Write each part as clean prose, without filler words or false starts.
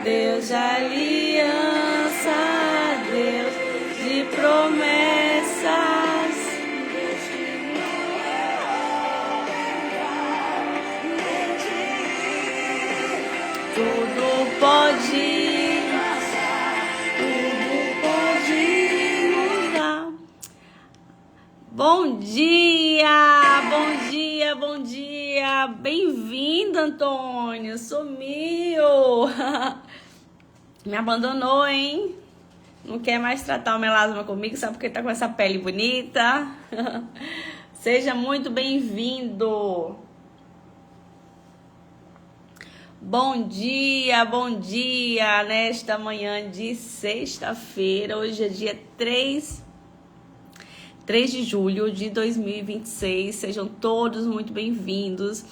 Deus de aliança, Deus de promessas. Tudo pode mudar. Bom dia, bom dia, bom dia. Bem-vindo, Antônio. Sumiu. Me abandonou, hein? Não quer mais tratar o melasma comigo, sabe porque tá com essa pele bonita? Seja muito bem-vindo. Bom dia, nesta manhã de sexta-feira. Hoje é dia 3 de julho de 2026. Sejam todos muito bem-vindos.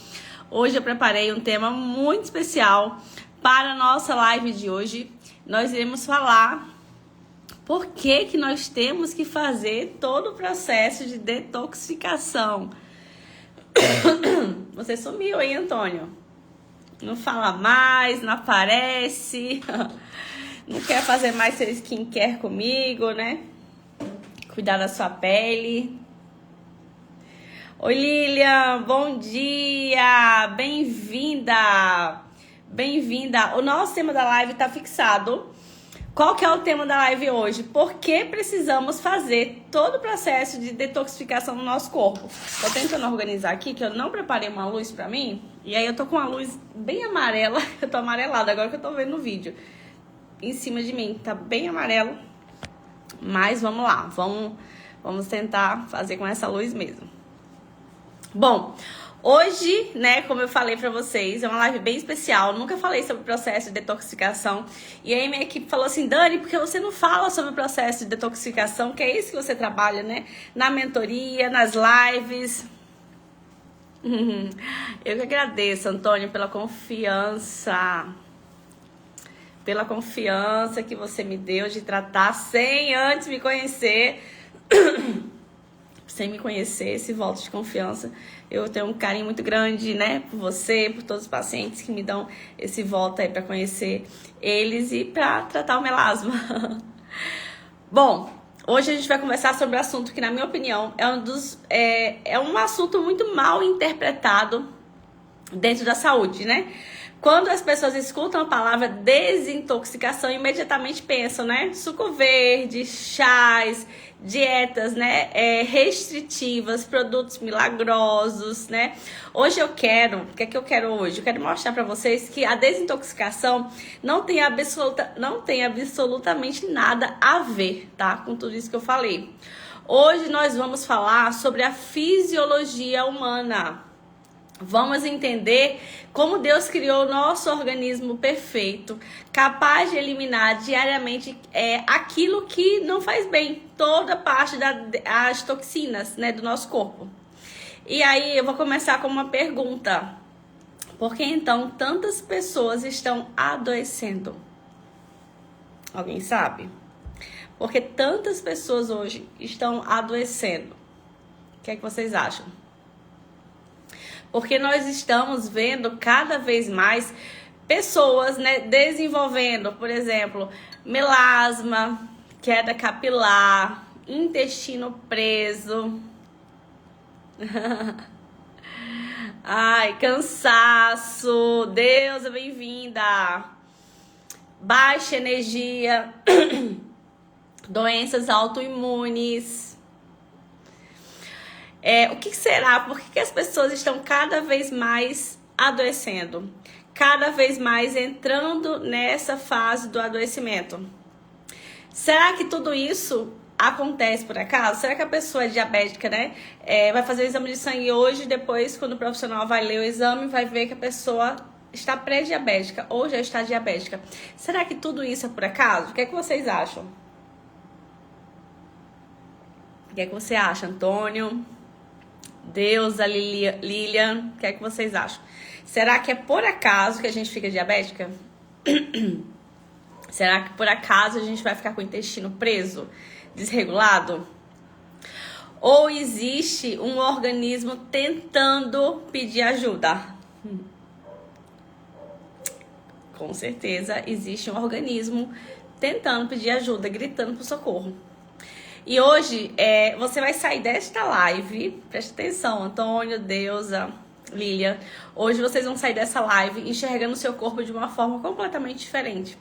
Hoje eu preparei um tema muito especial para a nossa live de hoje. Nós iremos falar por que nós temos que fazer todo o processo de detoxificação. Você sumiu, hein, Antônio? Não fala mais, não aparece, não quer fazer mais seu skincare comigo, né? Cuidar da sua pele. Oi, Lilian, bom dia, bem-vinda, bem-vinda. O nosso tema da live tá fixado. Qual que é o tema da live hoje? Por que precisamos fazer todo o processo de detoxificação no nosso corpo? Tô tentando organizar aqui, que eu não preparei uma luz pra mim. E aí eu tô com uma luz bem amarela. Eu tô amarelada agora que eu tô vendo no vídeo. Em cima de mim, tá bem amarelo. Mas vamos lá, vamos tentar fazer com essa luz mesmo. Bom, hoje, né, como eu falei pra vocês, é uma live bem especial. Nunca falei sobre o processo de detoxificação. E aí minha equipe falou assim: Dani, por que você não fala sobre o processo de detoxificação? Que é isso que você trabalha, né? Na mentoria, nas lives. Eu que agradeço, Antônio, pela confiança. Pela confiança que você me deu de tratar sem antes me conhecer. Sem me conhecer, esse voto de confiança. Eu tenho um carinho muito grande, né, por você, por todos os pacientes que me dão esse voto aí para conhecer eles e para tratar o melasma. Bom, hoje a gente vai conversar sobre um assunto que, na minha opinião, é um assunto muito mal interpretado dentro da saúde, né? Quando as pessoas escutam a palavra desintoxicação, imediatamente pensam, né? Suco verde, chás, dietas, né? Restritivas, produtos milagrosos, né? Hoje o que é que eu quero hoje? Eu quero mostrar pra vocês que a desintoxicação não tem absolutamente nada a ver, tá? Com tudo isso que eu falei. Hoje nós vamos falar sobre a fisiologia humana. Vamos entender como Deus criou o nosso organismo perfeito, capaz de eliminar diariamente aquilo que não faz bem, toda parte das toxinas, né, do nosso corpo. E aí eu vou começar com uma pergunta. Por que então tantas pessoas estão adoecendo? Alguém sabe? Por que tantas pessoas hoje estão adoecendo? O que é que vocês acham? Porque nós estamos vendo cada vez mais pessoas, né, desenvolvendo, por exemplo, melasma, queda capilar, intestino preso, ai, cansaço, Deus é bem-vinda, baixa energia, doenças autoimunes. O que será? Por que as pessoas estão cada vez mais adoecendo? Cada vez mais entrando nessa fase do adoecimento? Será que tudo isso acontece por acaso? Será que a pessoa é diabética, né? Vai fazer o exame de sangue hoje, depois, quando o profissional vai ler o exame, vai ver que a pessoa está pré-diabética ou já está diabética. Será que tudo isso é por acaso? O que é que vocês acham? O que é que você acha, Antônio? Deus, a Lilian, o que é que vocês acham? Será que é por acaso que a gente fica diabética? Será que por acaso a gente vai ficar com o intestino preso, desregulado? Ou existe um organismo tentando pedir ajuda? Com certeza existe um organismo tentando pedir ajuda, gritando por socorro. E hoje você vai sair desta live, presta atenção, Antônio, Deusa, Lília. Hoje vocês vão sair dessa live enxergando o seu corpo de uma forma completamente diferente.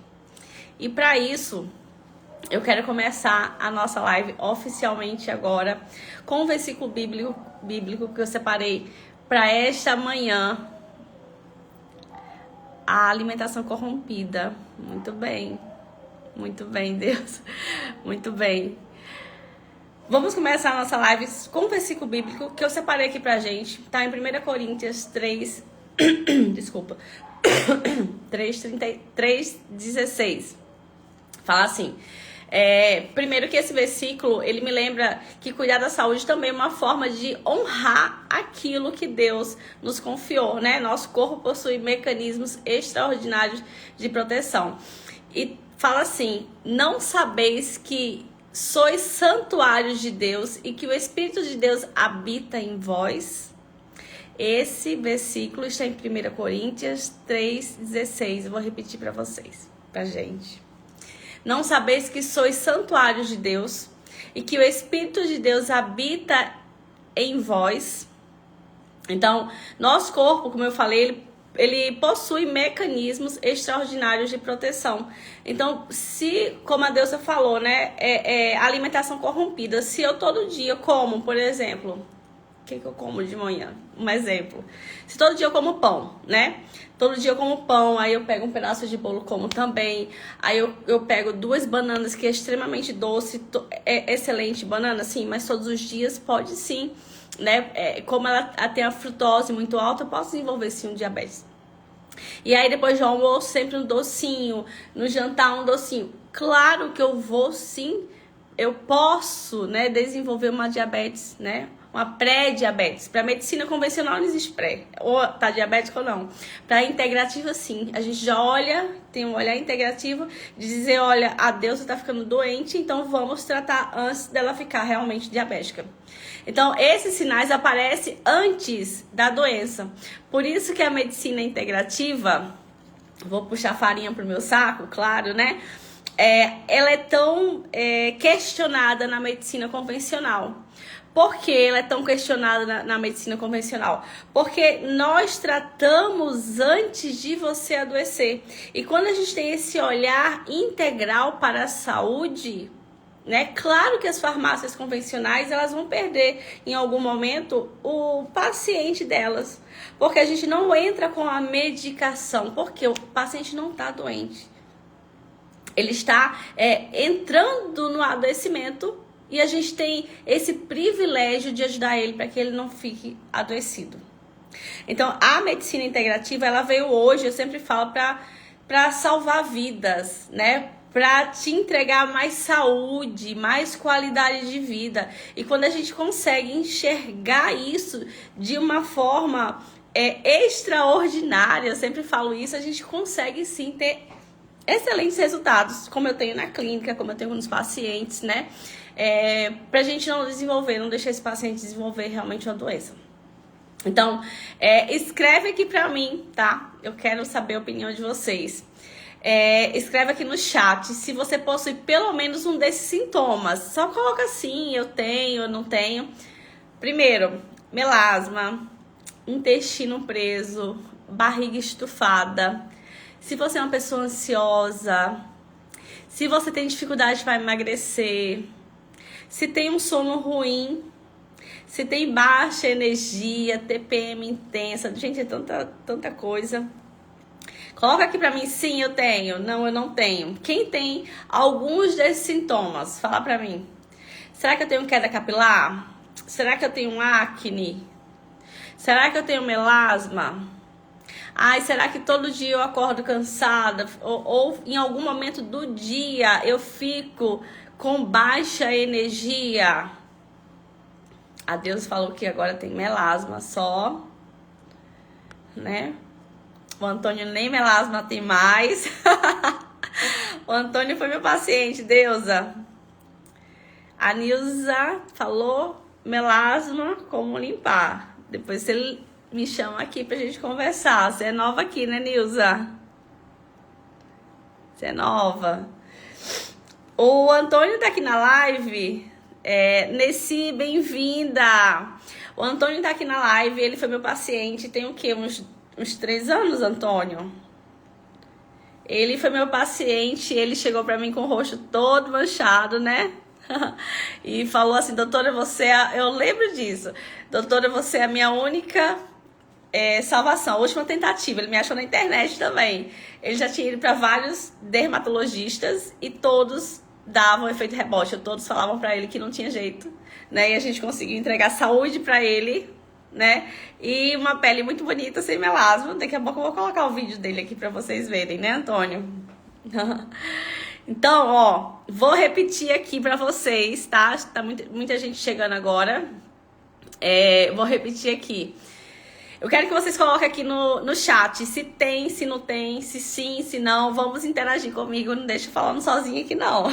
E para isso, eu quero começar a nossa live oficialmente agora com um versículo bíblico que eu separei para esta manhã. A alimentação corrompida. Muito bem, Deus. Muito bem. Vamos começar a nossa live com um versículo bíblico que eu separei aqui pra gente. Tá em 1 Coríntios 3... Desculpa. 3:16. Fala assim. Primeiro que esse versículo, ele me lembra que cuidar da saúde também é uma forma de honrar aquilo que Deus nos confiou, né? Nosso corpo possui mecanismos extraordinários de proteção. E fala assim, não sabeis que sois santuários de Deus e que o Espírito de Deus habita em vós? Esse versículo está em 1 Coríntios 3:16. Eu vou repetir para vocês, pra gente. Não sabeis que sois santuários de Deus e que o Espírito de Deus habita em vós? Então, nosso corpo, como eu falei, ele possui mecanismos extraordinários de proteção. Então, se, como a Deusa falou, né, alimentação corrompida, se eu todo dia como, por exemplo, o que eu como de manhã? Um exemplo. Se todo dia eu como pão, né? Todo dia eu como pão, aí eu pego um pedaço de bolo, como também. Aí eu pego 2 bananas, que é extremamente doce, excelente banana, sim, mas todos os dias pode sim, né? Como ela tem a frutose muito alta, eu posso desenvolver sim um diabetes. E aí depois do almoço, sempre um docinho, no jantar um docinho. Claro que eu vou sim, eu posso, né, desenvolver uma diabetes, né? Uma pré-diabetes. Para medicina convencional não existe pré, ou tá diabético ou não. Para integrativa, sim. A gente já olha, tem um olhar integrativo de dizer, olha, a Deusa tá ficando doente, então vamos tratar antes dela ficar realmente diabética. Então, esses sinais aparecem antes da doença. Por isso que a medicina integrativa, vou puxar farinha pro meu saco, claro, né? Ela é tão questionada na medicina convencional. Por que ela é tão questionada na medicina convencional? Porque nós tratamos antes de você adoecer. E quando a gente tem esse olhar integral para a saúde, né? Claro que as farmácias convencionais elas vão perder em algum momento o paciente delas. Porque a gente não entra com a medicação. Porque o paciente não está doente. Ele está entrando no adoecimento. E a gente tem esse privilégio de ajudar ele para que ele não fique adoecido. Então, a medicina integrativa, ela veio hoje, eu sempre falo, para salvar vidas, né? Para te entregar mais saúde, mais qualidade de vida. E quando a gente consegue enxergar isso de uma forma extraordinária, eu sempre falo isso, a gente consegue sim ter excelentes resultados, como eu tenho na clínica, como eu tenho nos pacientes, né? Pra gente não deixar esse paciente desenvolver realmente uma doença. Então, escreve aqui pra mim, tá? Eu quero saber a opinião de vocês. Escreve aqui no chat se você possui pelo menos um desses sintomas. Só coloca assim, eu tenho, eu não tenho. Primeiro, melasma, intestino preso, barriga estufada. Se você é uma pessoa ansiosa, se você tem dificuldade para emagrecer, se tem um sono ruim, se tem baixa energia, TPM intensa, gente, é tanta coisa. Coloca aqui pra mim, sim, eu tenho, não, eu não tenho. Quem tem alguns desses sintomas, fala pra mim. Será que eu tenho queda capilar? Será que eu tenho acne? Será que eu tenho melasma? Ai, será que todo dia eu acordo cansada? Ou em algum momento do dia eu fico com baixa energia? A Deus falou que agora tem melasma só, né? O Antônio nem melasma tem mais. O Antônio foi meu paciente, Deusa. A Nilza falou melasma, como limpar. Depois você me chama aqui pra gente conversar. Você é nova aqui, né, Nilza? Você é nova. O Antônio tá aqui na live. Nessi, bem-vinda. O Antônio tá aqui na live, ele foi meu paciente, tem o quê? Uns 3 anos, Antônio? Ele foi meu paciente, ele chegou pra mim com o rosto todo manchado, né? E falou assim, doutora, eu lembro disso. Doutora, você é a minha única salvação, a última tentativa. Ele me achou na internet também. Ele já tinha ido pra vários dermatologistas e todos davam efeito rebote. Todos falavam pra ele que não tinha jeito, né? E a gente conseguiu entregar saúde pra ele, né? E uma pele muito bonita, sem melasma. Daqui a pouco eu vou colocar o vídeo dele aqui pra vocês verem, né, Antônio? Então, ó, vou repetir aqui pra vocês, tá? Tá muita gente chegando agora. Vou repetir aqui. Eu quero que vocês coloquem aqui no chat se tem, se não tem, se sim, se não. Vamos interagir comigo, não deixa eu falando sozinha aqui não.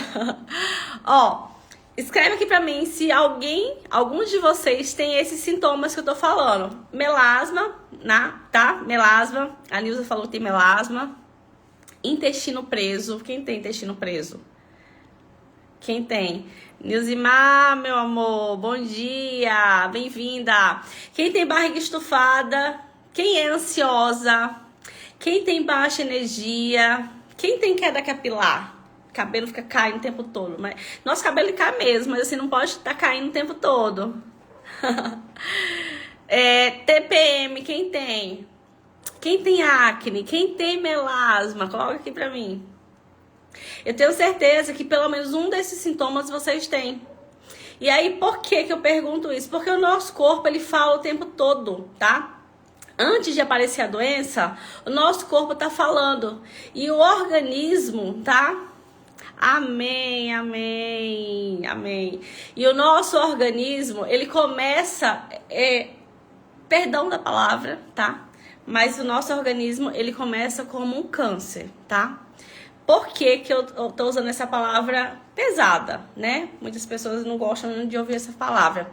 Ó, escreve aqui pra mim se alguns de vocês tem esses sintomas que eu tô falando. Melasma, tá? Melasma. A Nilza falou que tem melasma. Intestino preso. Quem tem intestino preso? Quem tem? Nilzimar, meu amor, bom dia, bem-vinda. Quem tem barriga estufada? Quem é ansiosa? Quem tem baixa energia? Quem tem queda capilar? Cabelo fica caindo o tempo todo. Mas nosso cabelo cai mesmo, mas assim, não pode estar caindo o tempo todo. TPM, quem tem? Quem tem acne? Quem tem melasma? Coloca aqui pra mim. Eu tenho certeza que pelo menos um desses sintomas vocês têm. E aí, por que eu pergunto isso? Porque o nosso corpo, ele fala o tempo todo, tá? Antes de aparecer a doença, o nosso corpo tá falando. E o organismo, tá? Amém, amém, amém. E o nosso organismo, ele começa... perdão da palavra, tá? Mas o nosso organismo, ele começa como um câncer, tá? Por que eu tô usando essa palavra pesada, né? Muitas pessoas não gostam de ouvir essa palavra.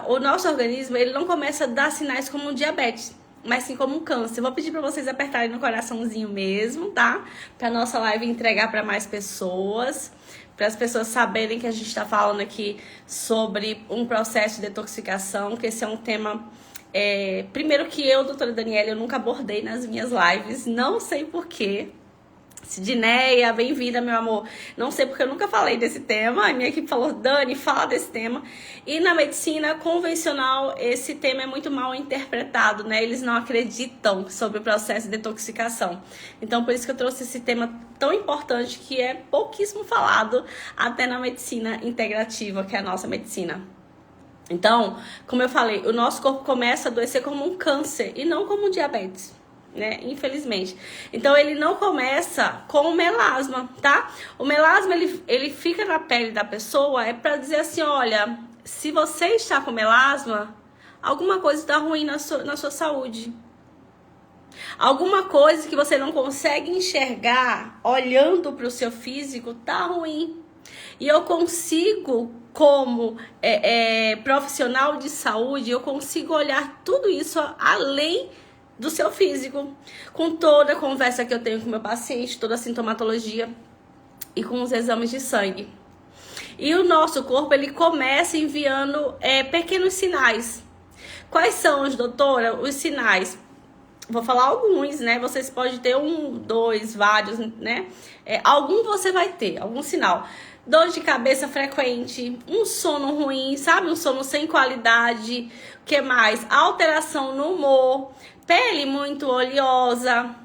O nosso organismo, ele não começa a dar sinais como um diabetes, mas sim como um câncer. Vou pedir para vocês apertarem no coraçãozinho mesmo, tá? Para nossa live entregar para mais pessoas, para as pessoas saberem que a gente está falando aqui sobre um processo de detoxificação, que esse é um tema... primeiro que eu, doutora Daniela, eu nunca abordei nas minhas lives, não sei porquê. Sidneia, bem-vinda, meu amor. Não sei porque eu nunca falei desse tema. A minha equipe falou, Dani, fala desse tema. E na medicina convencional, esse tema é muito mal interpretado, né? Eles não acreditam sobre o processo de detoxificação. Então, por isso que eu trouxe esse tema tão importante, que é pouquíssimo falado, até na medicina integrativa, que é a nossa medicina. Então, como eu falei, o nosso corpo começa a adoecer como um câncer e não como um diabetes, né? Infelizmente. Então, ele não começa com o melasma, tá? O melasma, ele fica na pele da pessoa, pra dizer assim, olha, se você está com melasma, alguma coisa está ruim na sua saúde. Alguma coisa que você não consegue enxergar olhando para o seu físico tá ruim. E eu consigo, como profissional de saúde, eu consigo olhar tudo isso além do seu físico. Com toda a conversa que eu tenho com o meu paciente, toda a sintomatologia e com os exames de sangue. E o nosso corpo, ele começa enviando pequenos sinais. Quais são, doutora, os sinais? Vou falar alguns, né? Vocês podem ter 1, 2, vários, né? Algum você vai ter, algum sinal. Dor de cabeça frequente, um sono ruim, sabe? Um sono sem qualidade. O que mais? Alteração no humor, pele muito oleosa,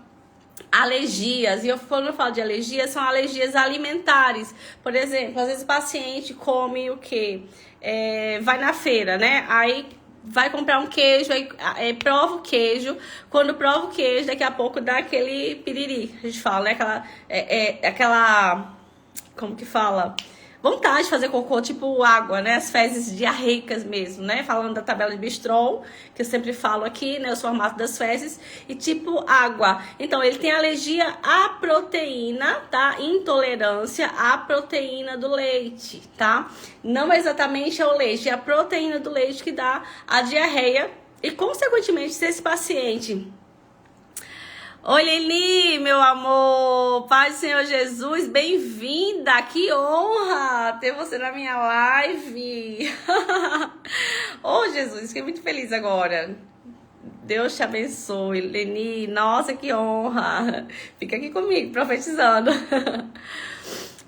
alergias. E quando eu falo de alergias, são alergias alimentares. Por exemplo, às vezes o paciente come o quê? Vai na feira, né? Aí vai comprar um queijo, aí prova o queijo. Quando prova o queijo, daqui a pouco dá aquele piriri, a gente fala, né? Aquela como que fala? Vontade de fazer cocô, tipo água, né? As fezes diarreicas mesmo, né? Falando da tabela de Bistron, que eu sempre falo aqui, né? Os formatos das fezes, e tipo água. Então, ele tem alergia à proteína, tá? Intolerância à proteína do leite, tá? Não exatamente ao leite, é a proteína do leite que dá a diarreia. E, consequentemente, se esse paciente Oi, Lili, meu amor, Paz do Senhor Jesus, bem-vinda, que honra ter você na minha live. Oh, Jesus, fiquei muito feliz agora. Deus te abençoe, Leni, nossa, que honra. Fica aqui comigo, profetizando.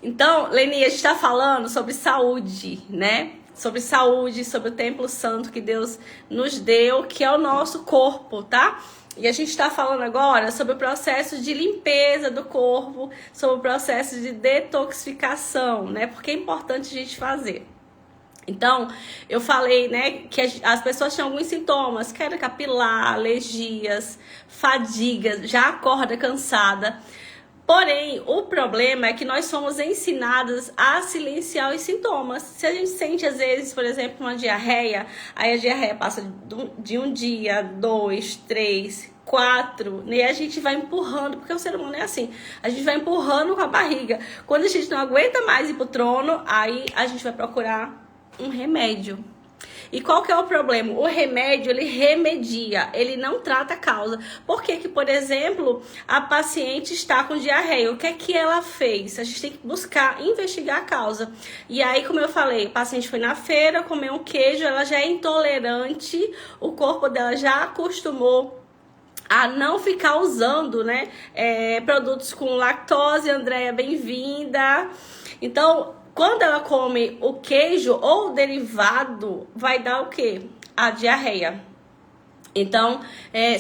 Então, Leni, a gente está falando sobre saúde, né? Sobre saúde, sobre o templo santo que Deus nos deu, que é o nosso corpo, tá? E a gente está falando agora sobre o processo de limpeza do corpo, sobre o processo de detoxificação, né? Porque é importante a gente fazer. Então, eu falei, né, que as pessoas tinham alguns sintomas, queda capilar, alergias, fadiga, já acorda cansada. Porém, o problema é que nós somos ensinadas a silenciar os sintomas. Se a gente sente, às vezes, por exemplo, uma diarreia, aí a diarreia passa de um dia, 2, 3, 4, e a gente vai empurrando, porque o ser humano é assim, a gente vai empurrando com a barriga. Quando a gente não aguenta mais ir pro trono, aí a gente vai procurar um remédio. E qual que é o problema? O remédio, ele remedia, ele não trata a causa. Por que que, por exemplo, a paciente está com diarreia? O que é que ela fez? A gente tem que buscar, investigar a causa. E aí, como eu falei, a paciente foi na feira, comeu um queijo, ela já é intolerante, o corpo dela já acostumou a não ficar usando, né, produtos com lactose. Andréia, bem-vinda. Então, quando ela come o queijo ou o derivado, vai dar o quê? A diarreia. Então,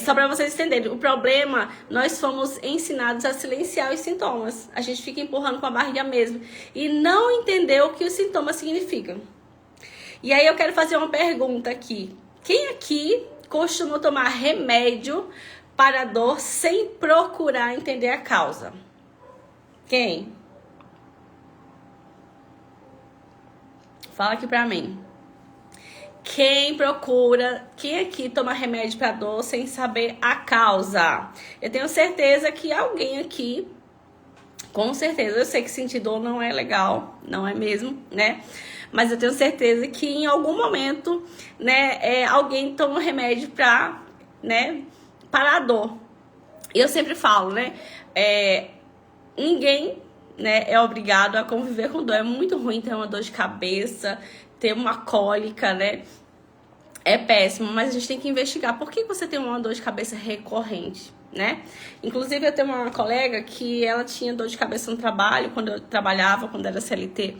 só para vocês entenderem, o problema, nós fomos ensinados a silenciar os sintomas. A gente fica empurrando com a barriga mesmo e não entendeu o que os sintomas significam. E aí eu quero fazer uma pergunta aqui. Quem aqui costuma tomar remédio para dor sem procurar entender a causa? Quem? Fala aqui pra mim. Quem aqui toma remédio pra dor sem saber a causa? Eu tenho certeza que alguém aqui, com certeza, eu sei que sentir dor não é legal, não é mesmo, né? Mas eu tenho certeza que em algum momento, né, alguém toma remédio pra, né, parar a dor. Eu sempre falo, né, ninguém, né, é obrigado a conviver com dor. É muito ruim ter uma dor de cabeça, ter uma cólica, né? É péssimo, mas a gente tem que investigar por que você tem uma dor de cabeça recorrente, né? Inclusive, eu tenho uma colega que ela tinha dor de cabeça no trabalho, quando eu trabalhava, quando era CLT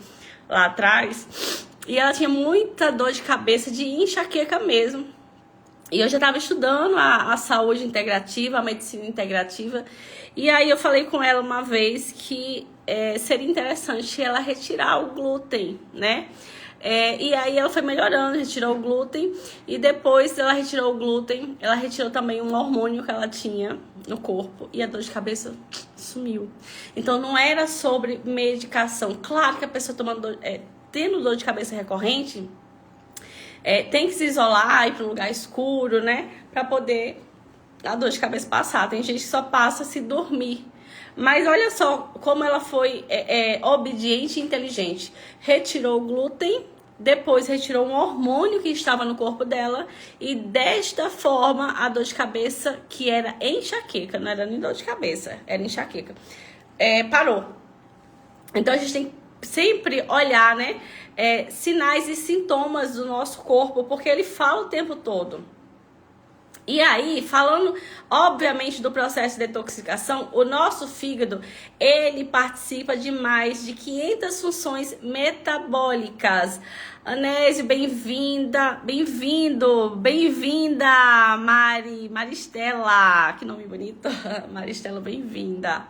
lá atrás, e ela tinha muita dor de cabeça, de enxaqueca mesmo. E eu já estava estudando a saúde integrativa, a medicina integrativa. E aí eu falei com ela uma vez que seria interessante ela retirar o glúten, né? E aí ela foi melhorando, retirou o glúten. E depois ela retirou o glúten, ela retirou também um hormônio que ela tinha no corpo. E a dor de cabeça sumiu. Então não era sobre medicação. Claro que a pessoa tendo dor de cabeça recorrente, tem que se isolar, ir para um lugar escuro, né? Para poder a dor de cabeça passar. Tem gente que só passa se dormir. Mas olha só como ela foi obediente e inteligente. Retirou o glúten, depois retirou um hormônio que estava no corpo dela. E desta forma, a dor de cabeça, que era enxaqueca, não era nem dor de cabeça, era enxaqueca, parou. Então a gente tem que sempre olhar, né, sinais e sintomas do nosso corpo, porque ele fala o tempo todo. E aí, falando obviamente do processo de detoxificação, o nosso fígado, ele participa de mais de 500 funções metabólicas. Anésio, bem-vinda, bem-vindo, bem-vinda, Maristela, que nome bonito, Maristela, bem-vinda.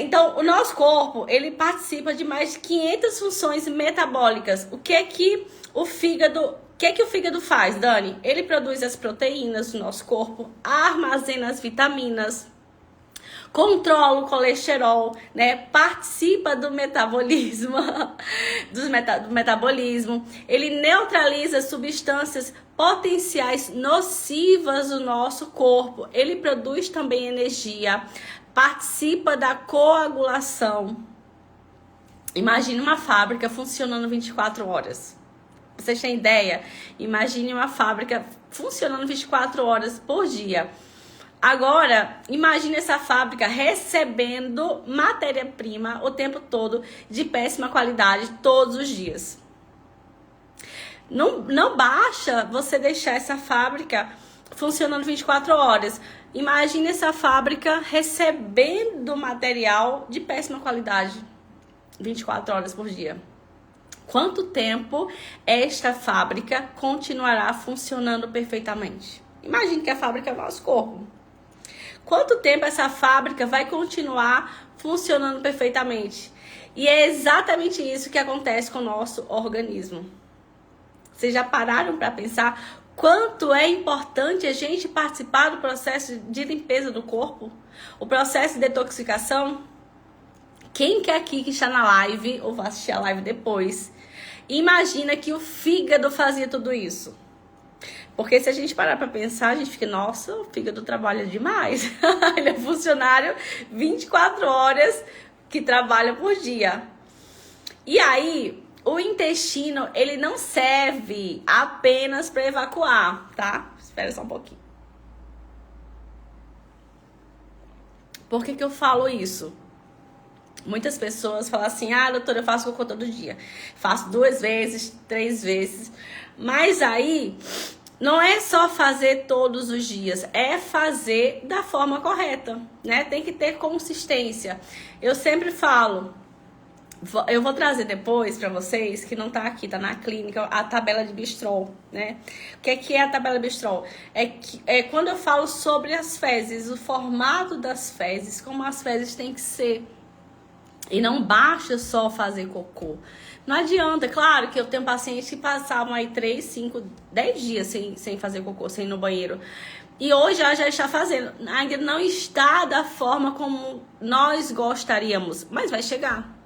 Então, o nosso corpo, ele participa de mais de 500 funções metabólicas. O que é que o fígado faz, Dani? Ele produz as proteínas do nosso corpo, armazena as vitaminas, controla o colesterol, né? Participa do metabolismo, do metabolismo. Ele neutraliza substâncias potenciais nocivas do nosso corpo. Ele produz também energia, participa da coagulação. Imagine uma fábrica funcionando 24 horas. Vocês têm ideia? Imagine uma fábrica funcionando 24 horas por dia. Agora, imagine essa fábrica recebendo matéria-prima o tempo todo de péssima qualidade todos os dias. Não basta você deixar essa fábrica funcionando 24 horas. Imagine essa fábrica recebendo material de péssima qualidade 24 horas por dia. Quanto tempo esta fábrica continuará funcionando perfeitamente? Imagine que a fábrica é o nosso corpo. Quanto tempo essa fábrica vai continuar funcionando perfeitamente? E é exatamente isso que acontece com o nosso organismo. Vocês já pararam para pensar quanto é importante a gente participar do processo de limpeza do corpo? O processo de detoxificação? Quem que aqui que está na live, ou vai assistir a live depois, imagina que o fígado fazia tudo isso? Porque se a gente parar para pensar, a gente fica, nossa, o fígado trabalha demais. Ele é funcionário 24 horas que trabalha por dia. E aí, o intestino, ele não serve apenas para evacuar, tá? Espera só um pouquinho. Por que eu falo isso? Muitas pessoas falam assim, doutora, eu faço cocô todo dia. Faço 2 vezes, 3 vezes. Mas aí, não é só fazer todos os dias, é fazer da forma correta, né? Tem que ter consistência. Eu sempre falo, eu vou trazer depois pra vocês, que não tá aqui, tá na clínica, a tabela de Bistro, né? O que é a tabela Bistro? É quando eu falo sobre as fezes, o formato das fezes, como as fezes têm que ser. E não basta só fazer cocô. Não adianta, claro que eu tenho pacientes que passavam aí 3, 5, 10 dias sem fazer cocô, sem ir no banheiro. E hoje ela já está fazendo. Ainda não está da forma como nós gostaríamos, mas vai chegar,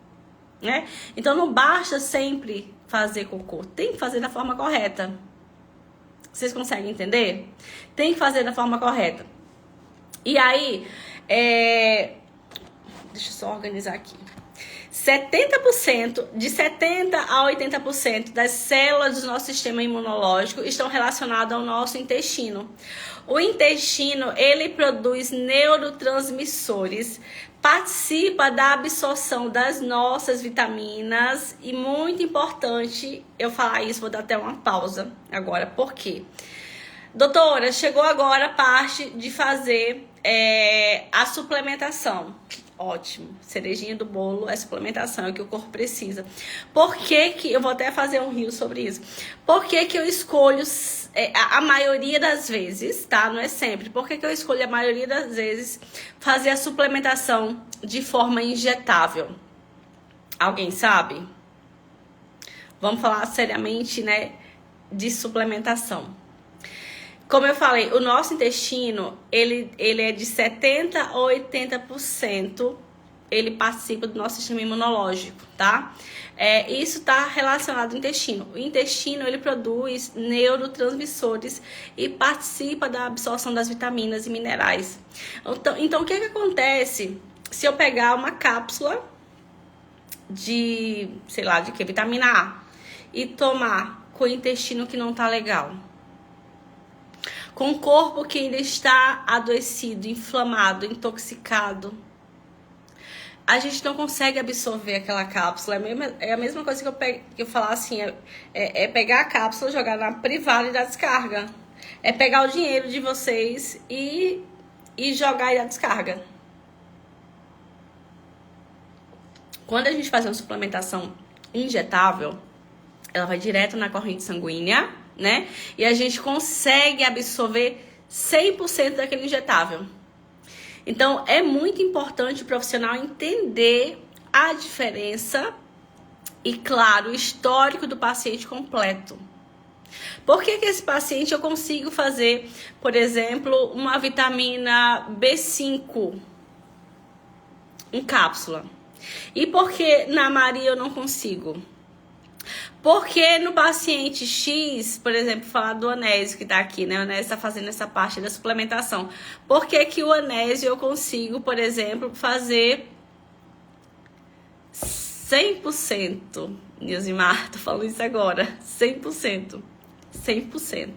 né? Então não basta sempre fazer cocô, tem que fazer da forma correta. Vocês conseguem entender? Tem que fazer da forma correta. E aí, deixa eu só organizar aqui. 70%, de 70% a 80% das células do nosso sistema imunológico estão relacionadas ao nosso intestino. O intestino, ele produz neurotransmissores, participa da absorção das nossas vitaminas e muito importante eu falar isso, vou dar até uma pausa agora. Por quê? Doutora, chegou agora a parte de fazer a suplementação. Ótimo, cerejinha do bolo é suplementação, é o que o corpo precisa. Por que eu vou até fazer um reel sobre isso. Por que eu escolho a maioria das vezes, tá? Não é sempre. Por que eu escolho a maioria das vezes fazer a suplementação de forma injetável? Alguém sabe? Vamos falar seriamente, né, de suplementação. Como eu falei, o nosso intestino, ele é de 70% a 80%, ele participa do nosso sistema imunológico, tá? Isso está relacionado ao intestino. O intestino, ele produz neurotransmissores e participa da absorção das vitaminas e minerais. Então o que acontece se eu pegar uma cápsula de, sei lá, de que? Vitamina A e tomar com o intestino que não tá legal? Com o corpo que ainda está adoecido, inflamado, intoxicado, a gente não consegue absorver aquela cápsula. É a mesma coisa que eu falar assim, é pegar a cápsula, jogar na privada e dar descarga. É pegar o dinheiro de vocês e jogar e dar descarga. Quando a gente faz uma suplementação injetável, ela vai direto na corrente sanguínea, né? E a gente consegue absorver 100% daquele injetável. Então, é muito importante o profissional entender a diferença e, claro, o histórico do paciente completo. Por que esse paciente eu consigo fazer, por exemplo, uma vitamina B5 em cápsula? E por que na Maria eu não consigo? Porque no paciente X, por exemplo, falar do Anésio que tá aqui, né? O Anésio tá fazendo essa parte da suplementação. Por que o Anésio eu consigo, por exemplo, fazer 100%? Nilzimar, tô falando isso agora. 100%. 100%.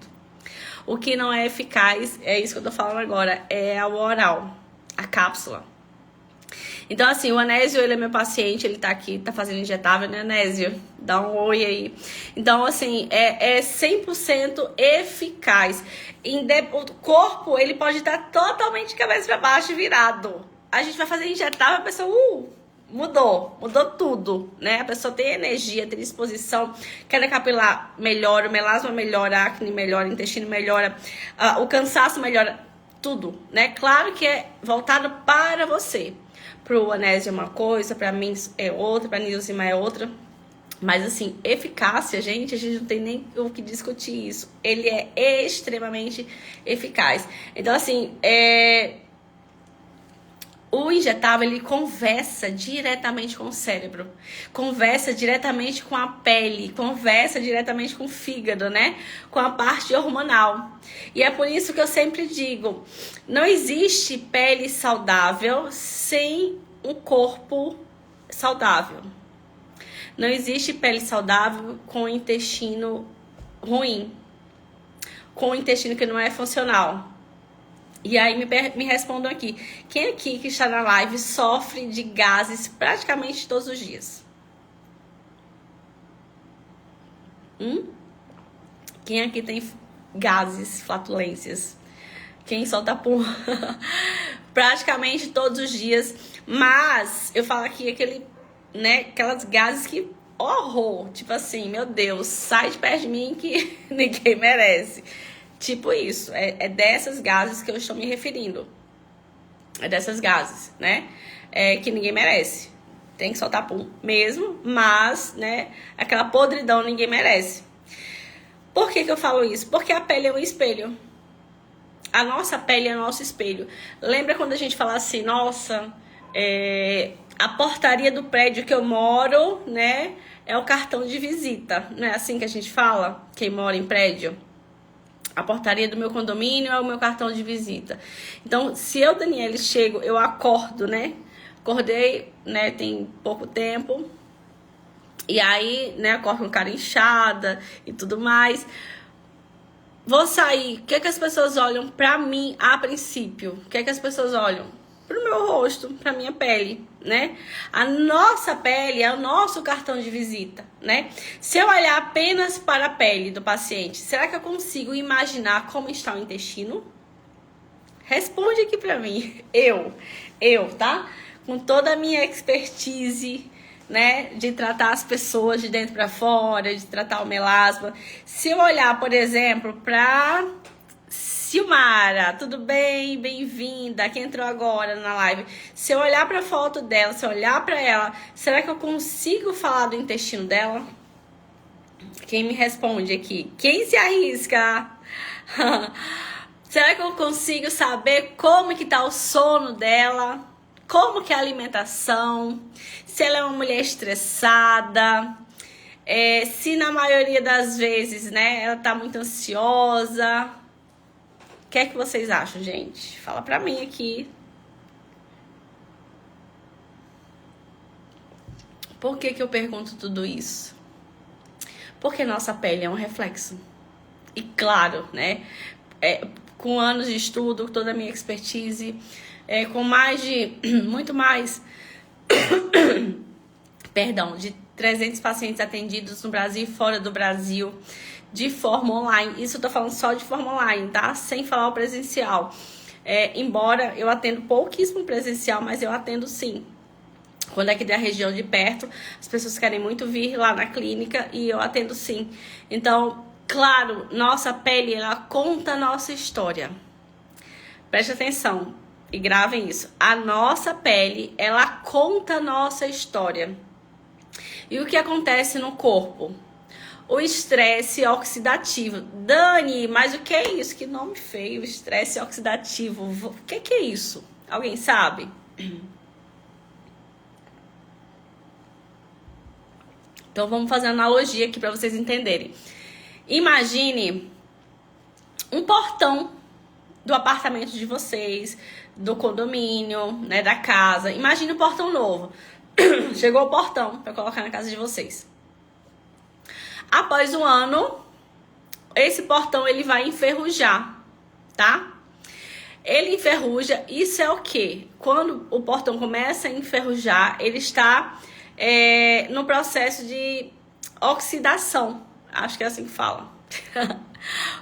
O que não é eficaz, é isso que eu tô falando agora, é o oral, a cápsula. Então, assim, o Anésio, ele é meu paciente, ele tá aqui, tá fazendo injetável, né, Anésio? Dá um oi aí. Então, assim, é 100% eficaz. O corpo, ele pode estar totalmente de cabeça pra baixo, virado. A gente vai fazer injetável, a pessoa, mudou tudo, né? A pessoa tem energia, tem disposição, queda capilar melhora, o melasma melhora, a acne melhora, o intestino melhora, o cansaço melhora, tudo, né? Claro que é voltado para você. Pro Anésio é uma coisa, pra mim é outra, pra Nilzima é outra. Mas assim, eficácia, gente, a gente não tem nem o que discutir isso. Ele é extremamente eficaz. Então, assim, o injetável, ele conversa diretamente com o cérebro, conversa diretamente com a pele, conversa diretamente com o fígado, né? Com a parte hormonal. E é por isso que eu sempre digo, não existe pele saudável sem um corpo saudável. Não existe pele saudável com intestino ruim, com intestino que não é funcional. E aí me respondam aqui, quem aqui que está na live sofre de gases praticamente todos os dias? Quem aqui tem gases, flatulências? Quem solta pum? Praticamente todos os dias. Mas eu falo aqui aquelas gases que horror, tipo assim, meu Deus, sai de perto de mim que ninguém merece. Tipo isso, é dessas gases que eu estou me referindo. É dessas gases, né? Que ninguém merece. Tem que soltar pum mesmo, mas, né? Aquela podridão ninguém merece. Por que eu falo isso? Porque a pele é um espelho. A nossa pele é nosso espelho. Lembra quando a gente fala assim, nossa, a portaria do prédio que eu moro, né? É o cartão de visita. Não é assim que a gente fala? Quem mora em prédio? A portaria do meu condomínio é o meu cartão de visita. Então, se eu, Daniele, chego, eu acordo, né? Acordei, né? Tem pouco tempo. E aí, né? Acordo com cara inchada e tudo mais. Vou sair. O que é que as pessoas olham pra mim a princípio? O que é que as pessoas olham? Pro meu rosto, pra minha pele, né? A nossa pele é o nosso cartão de visita, né? Se eu olhar apenas para a pele do paciente, será que eu consigo imaginar como está o intestino? Responde aqui pra mim. Eu, tá? Com toda a minha expertise, né? De tratar as pessoas de dentro pra fora, de tratar o melasma. Se eu olhar, por exemplo, pra Silmara, tudo bem? Bem-vinda, que entrou agora na live. Se eu olhar para a foto dela, se eu olhar para ela, será que eu consigo falar do intestino dela? Quem me responde aqui? Quem se arrisca? Será que eu consigo saber como que tá o sono dela? Como que é a alimentação? Se ela é uma mulher estressada? Se na maioria das vezes, né, ela tá muito ansiosa? O que é que vocês acham, gente? Fala pra mim aqui. Por que eu pergunto tudo isso? Porque nossa pele é um reflexo. E claro, né? Com anos de estudo, toda a minha expertise, com muito mais, de 300 pacientes atendidos no Brasil e fora do Brasil, de forma online. Isso eu tô falando só de forma online, tá? Sem falar o presencial. Embora eu atendo pouquíssimo presencial, mas eu atendo sim. Quando é aqui da região de perto, as pessoas querem muito vir lá na clínica e eu atendo sim. Então, claro, nossa pele, ela conta a nossa história. Preste atenção e gravem isso. A nossa pele, ela conta a nossa história. E o que acontece no corpo? O estresse oxidativo. Dani, mas o que é isso? Que nome feio, estresse oxidativo. O que é isso? Alguém sabe? Então vamos fazer uma analogia aqui para vocês entenderem. Imagine um portão do apartamento de vocês, do condomínio, né, da casa. Imagine um portão novo. Chegou o portão para colocar na casa de vocês. Após um ano, esse portão ele vai enferrujar, tá? Ele enferruja, isso é o quê? Quando o portão começa a enferrujar, ele está no processo de oxidação. Acho que é assim que fala.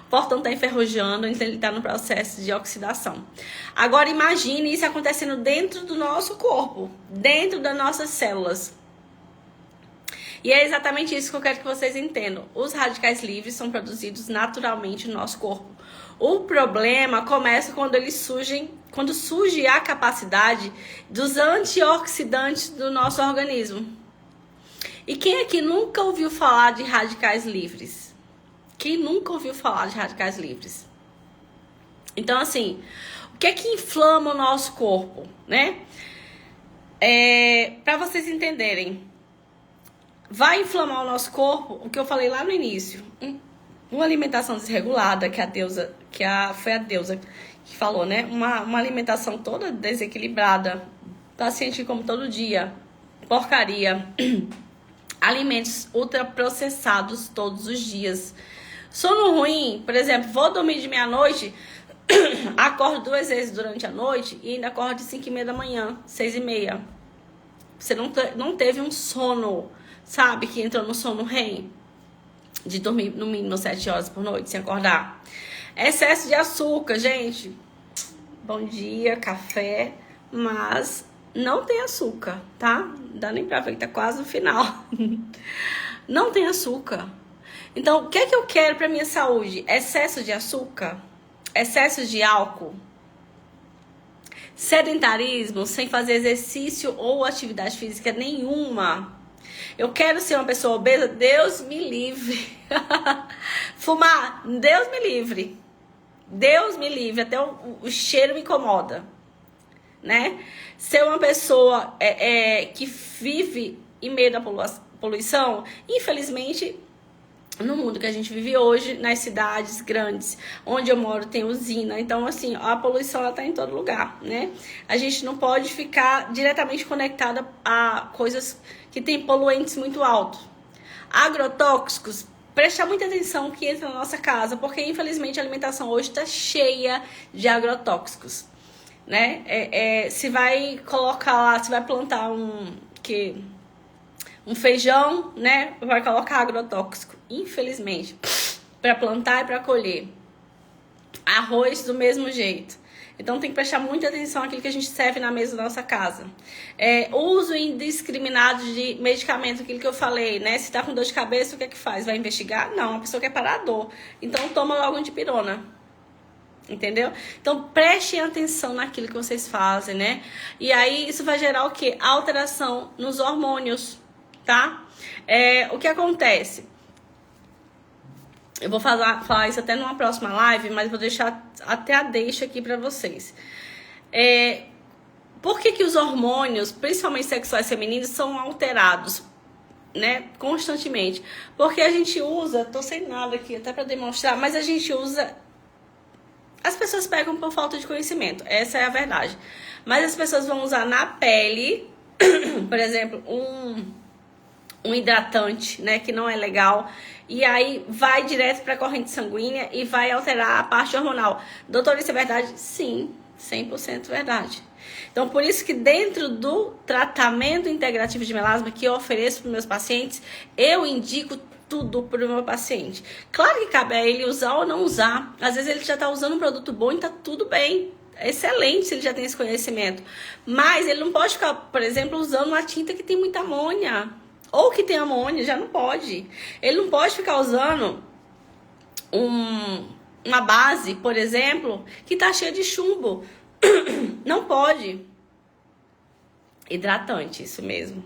O portão está enferrujando, então ele está no processo de oxidação. Agora imagine isso acontecendo dentro do nosso corpo, dentro das nossas células. E é exatamente isso que eu quero que vocês entendam. Os radicais livres são produzidos naturalmente no nosso corpo. O problema começa quando eles quando surge a capacidade dos antioxidantes do nosso organismo. E quem aqui nunca ouviu falar de radicais livres? Quem nunca ouviu falar de radicais livres? Então, assim, o que é que inflama o nosso corpo, né? Para vocês entenderem, vai inflamar o nosso corpo, o que eu falei lá no início. Uma alimentação desregulada, foi a deusa que falou, né? Uma alimentação toda desequilibrada, paciente que come todo dia, porcaria, alimentos ultraprocessados todos os dias. Sono ruim, por exemplo, vou dormir de meia-noite, acordo 2 vezes durante a noite e ainda acordo de 5h30 da manhã, 6h30. Você não teve um sono, sabe, que entrou no sono REM, de dormir no mínimo 7 horas por noite sem acordar. Excesso de açúcar, gente. Bom dia, café, mas não tem açúcar, tá? Não dá nem pra ver que tá quase no final. Não tem açúcar. Então, o que é que eu quero pra minha saúde? Excesso de açúcar? Excesso de álcool? Sedentarismo, sem fazer exercício ou atividade física nenhuma? Eu quero ser uma pessoa obesa? Deus me livre. Fumar? Deus me livre. Deus me livre. Até o cheiro me incomoda, né? Ser uma pessoa que vive em meio da poluição, infelizmente, no mundo que a gente vive hoje, nas cidades grandes, onde eu moro tem usina, então assim, a poluição ela tá em todo lugar, né? A gente não pode ficar diretamente conectada a coisas que tem poluentes muito altos. Agrotóxicos, prestar muita atenção que entra na nossa casa, porque infelizmente a alimentação hoje está cheia de agrotóxicos, né? Se vai colocar lá, se vai plantar um feijão, né? Vai colocar agrotóxico, infelizmente, para plantar e para colher. Arroz do mesmo jeito. Então tem que prestar muita atenção àquilo que a gente serve na mesa da nossa casa. Uso indiscriminado de medicamento, aquilo que eu falei, né? Se tá com dor de cabeça, o que é que faz? Vai investigar? Não, a pessoa quer parar a dor. Então toma logo antipirona. Entendeu? Então prestem atenção naquilo que vocês fazem, né? E aí isso vai gerar o quê? Alteração nos hormônios, tá? O que acontece? Eu vou falar isso até numa próxima live, mas vou deixar até a deixa aqui pra vocês. Por que os hormônios, principalmente sexuais femininos, são alterados, né, constantemente? Porque a gente usa, tô sem nada aqui até pra demonstrar, mas a gente usa... As pessoas pegam por falta de conhecimento, essa é a verdade. Mas as pessoas vão usar na pele, por exemplo, um hidratante, né, que não é legal, e aí vai direto para a corrente sanguínea e vai alterar a parte hormonal. Doutor, isso é verdade? Sim, 100% verdade. Então, por isso que dentro do tratamento integrativo de melasma que eu ofereço para os meus pacientes, eu indico tudo para o meu paciente. Claro que cabe a ele usar ou não usar. Às vezes ele já está usando um produto bom e está tudo bem. Excelente se ele já tem esse conhecimento. Mas ele não pode ficar, por exemplo, usando uma tinta que tem muita amônia. Ou que tem amônia, já não pode. Ele não pode ficar usando uma base, por exemplo, que tá cheia de chumbo. Não pode. Hidratante, isso mesmo.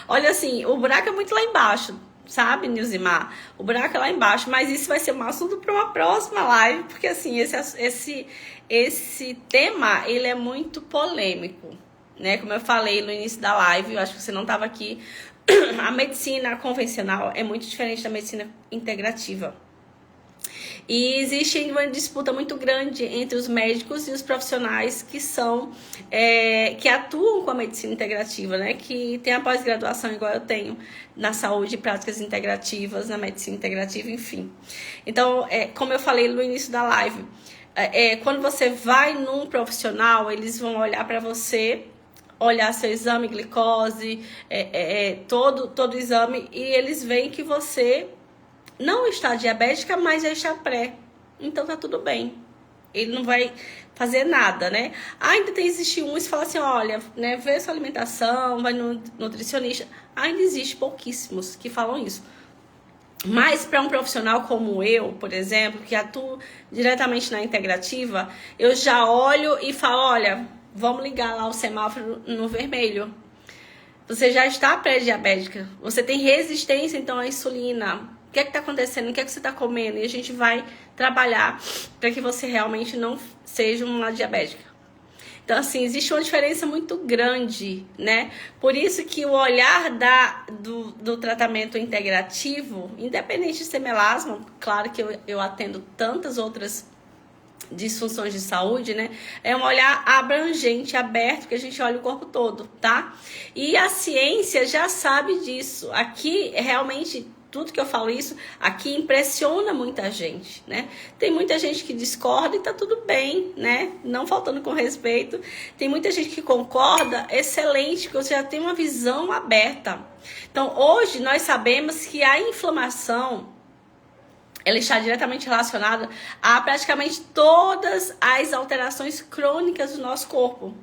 Olha assim, o buraco é muito lá embaixo, sabe, Nilzimar? O buraco é lá embaixo, mas isso vai ser um assunto para uma próxima live, porque assim, esse tema, ele é muito polêmico. Né, como eu falei no início da live, eu acho que você não estava aqui, a medicina convencional é muito diferente da medicina integrativa. E existe uma disputa muito grande entre os médicos e os profissionais que são que atuam com a medicina integrativa, né? Que tem a pós-graduação igual eu tenho na saúde, práticas integrativas, na medicina integrativa, enfim. Então, como eu falei no início da live, quando você vai num profissional, eles vão olhar para você, olhar seu exame, glicose, todo o exame, e eles veem que você não está diabética, mas já está pré. Então tá tudo bem. Ele não vai fazer nada, né? Ainda existe uns que falam assim, olha, né, vê sua alimentação, vai no nutricionista. Ainda existe pouquíssimos que falam isso. Mas para um profissional como eu, por exemplo, que atuo diretamente na integrativa, eu já olho e falo, olha, vamos ligar lá o semáforo no vermelho. Você já está pré-diabética, você tem resistência então à insulina. O que é que está acontecendo? O que é que você está comendo? E a gente vai trabalhar para que você realmente não seja uma diabética. Então, assim, existe uma diferença muito grande, né? Por isso que o olhar do tratamento integrativo, independente de ser melasma, claro que eu atendo tantas outras disfunções de saúde, né? É um olhar abrangente, aberto, que a gente olha o corpo todo, tá? E a ciência já sabe disso. Aqui, realmente, tudo que eu falo isso, aqui impressiona muita gente, né? Tem muita gente que discorda e tá tudo bem, né? Não faltando com respeito. Tem muita gente que concorda, excelente, porque você já tem uma visão aberta. Então, hoje, nós sabemos que a inflamação, ela está diretamente relacionada a praticamente todas as alterações crônicas do nosso corpo.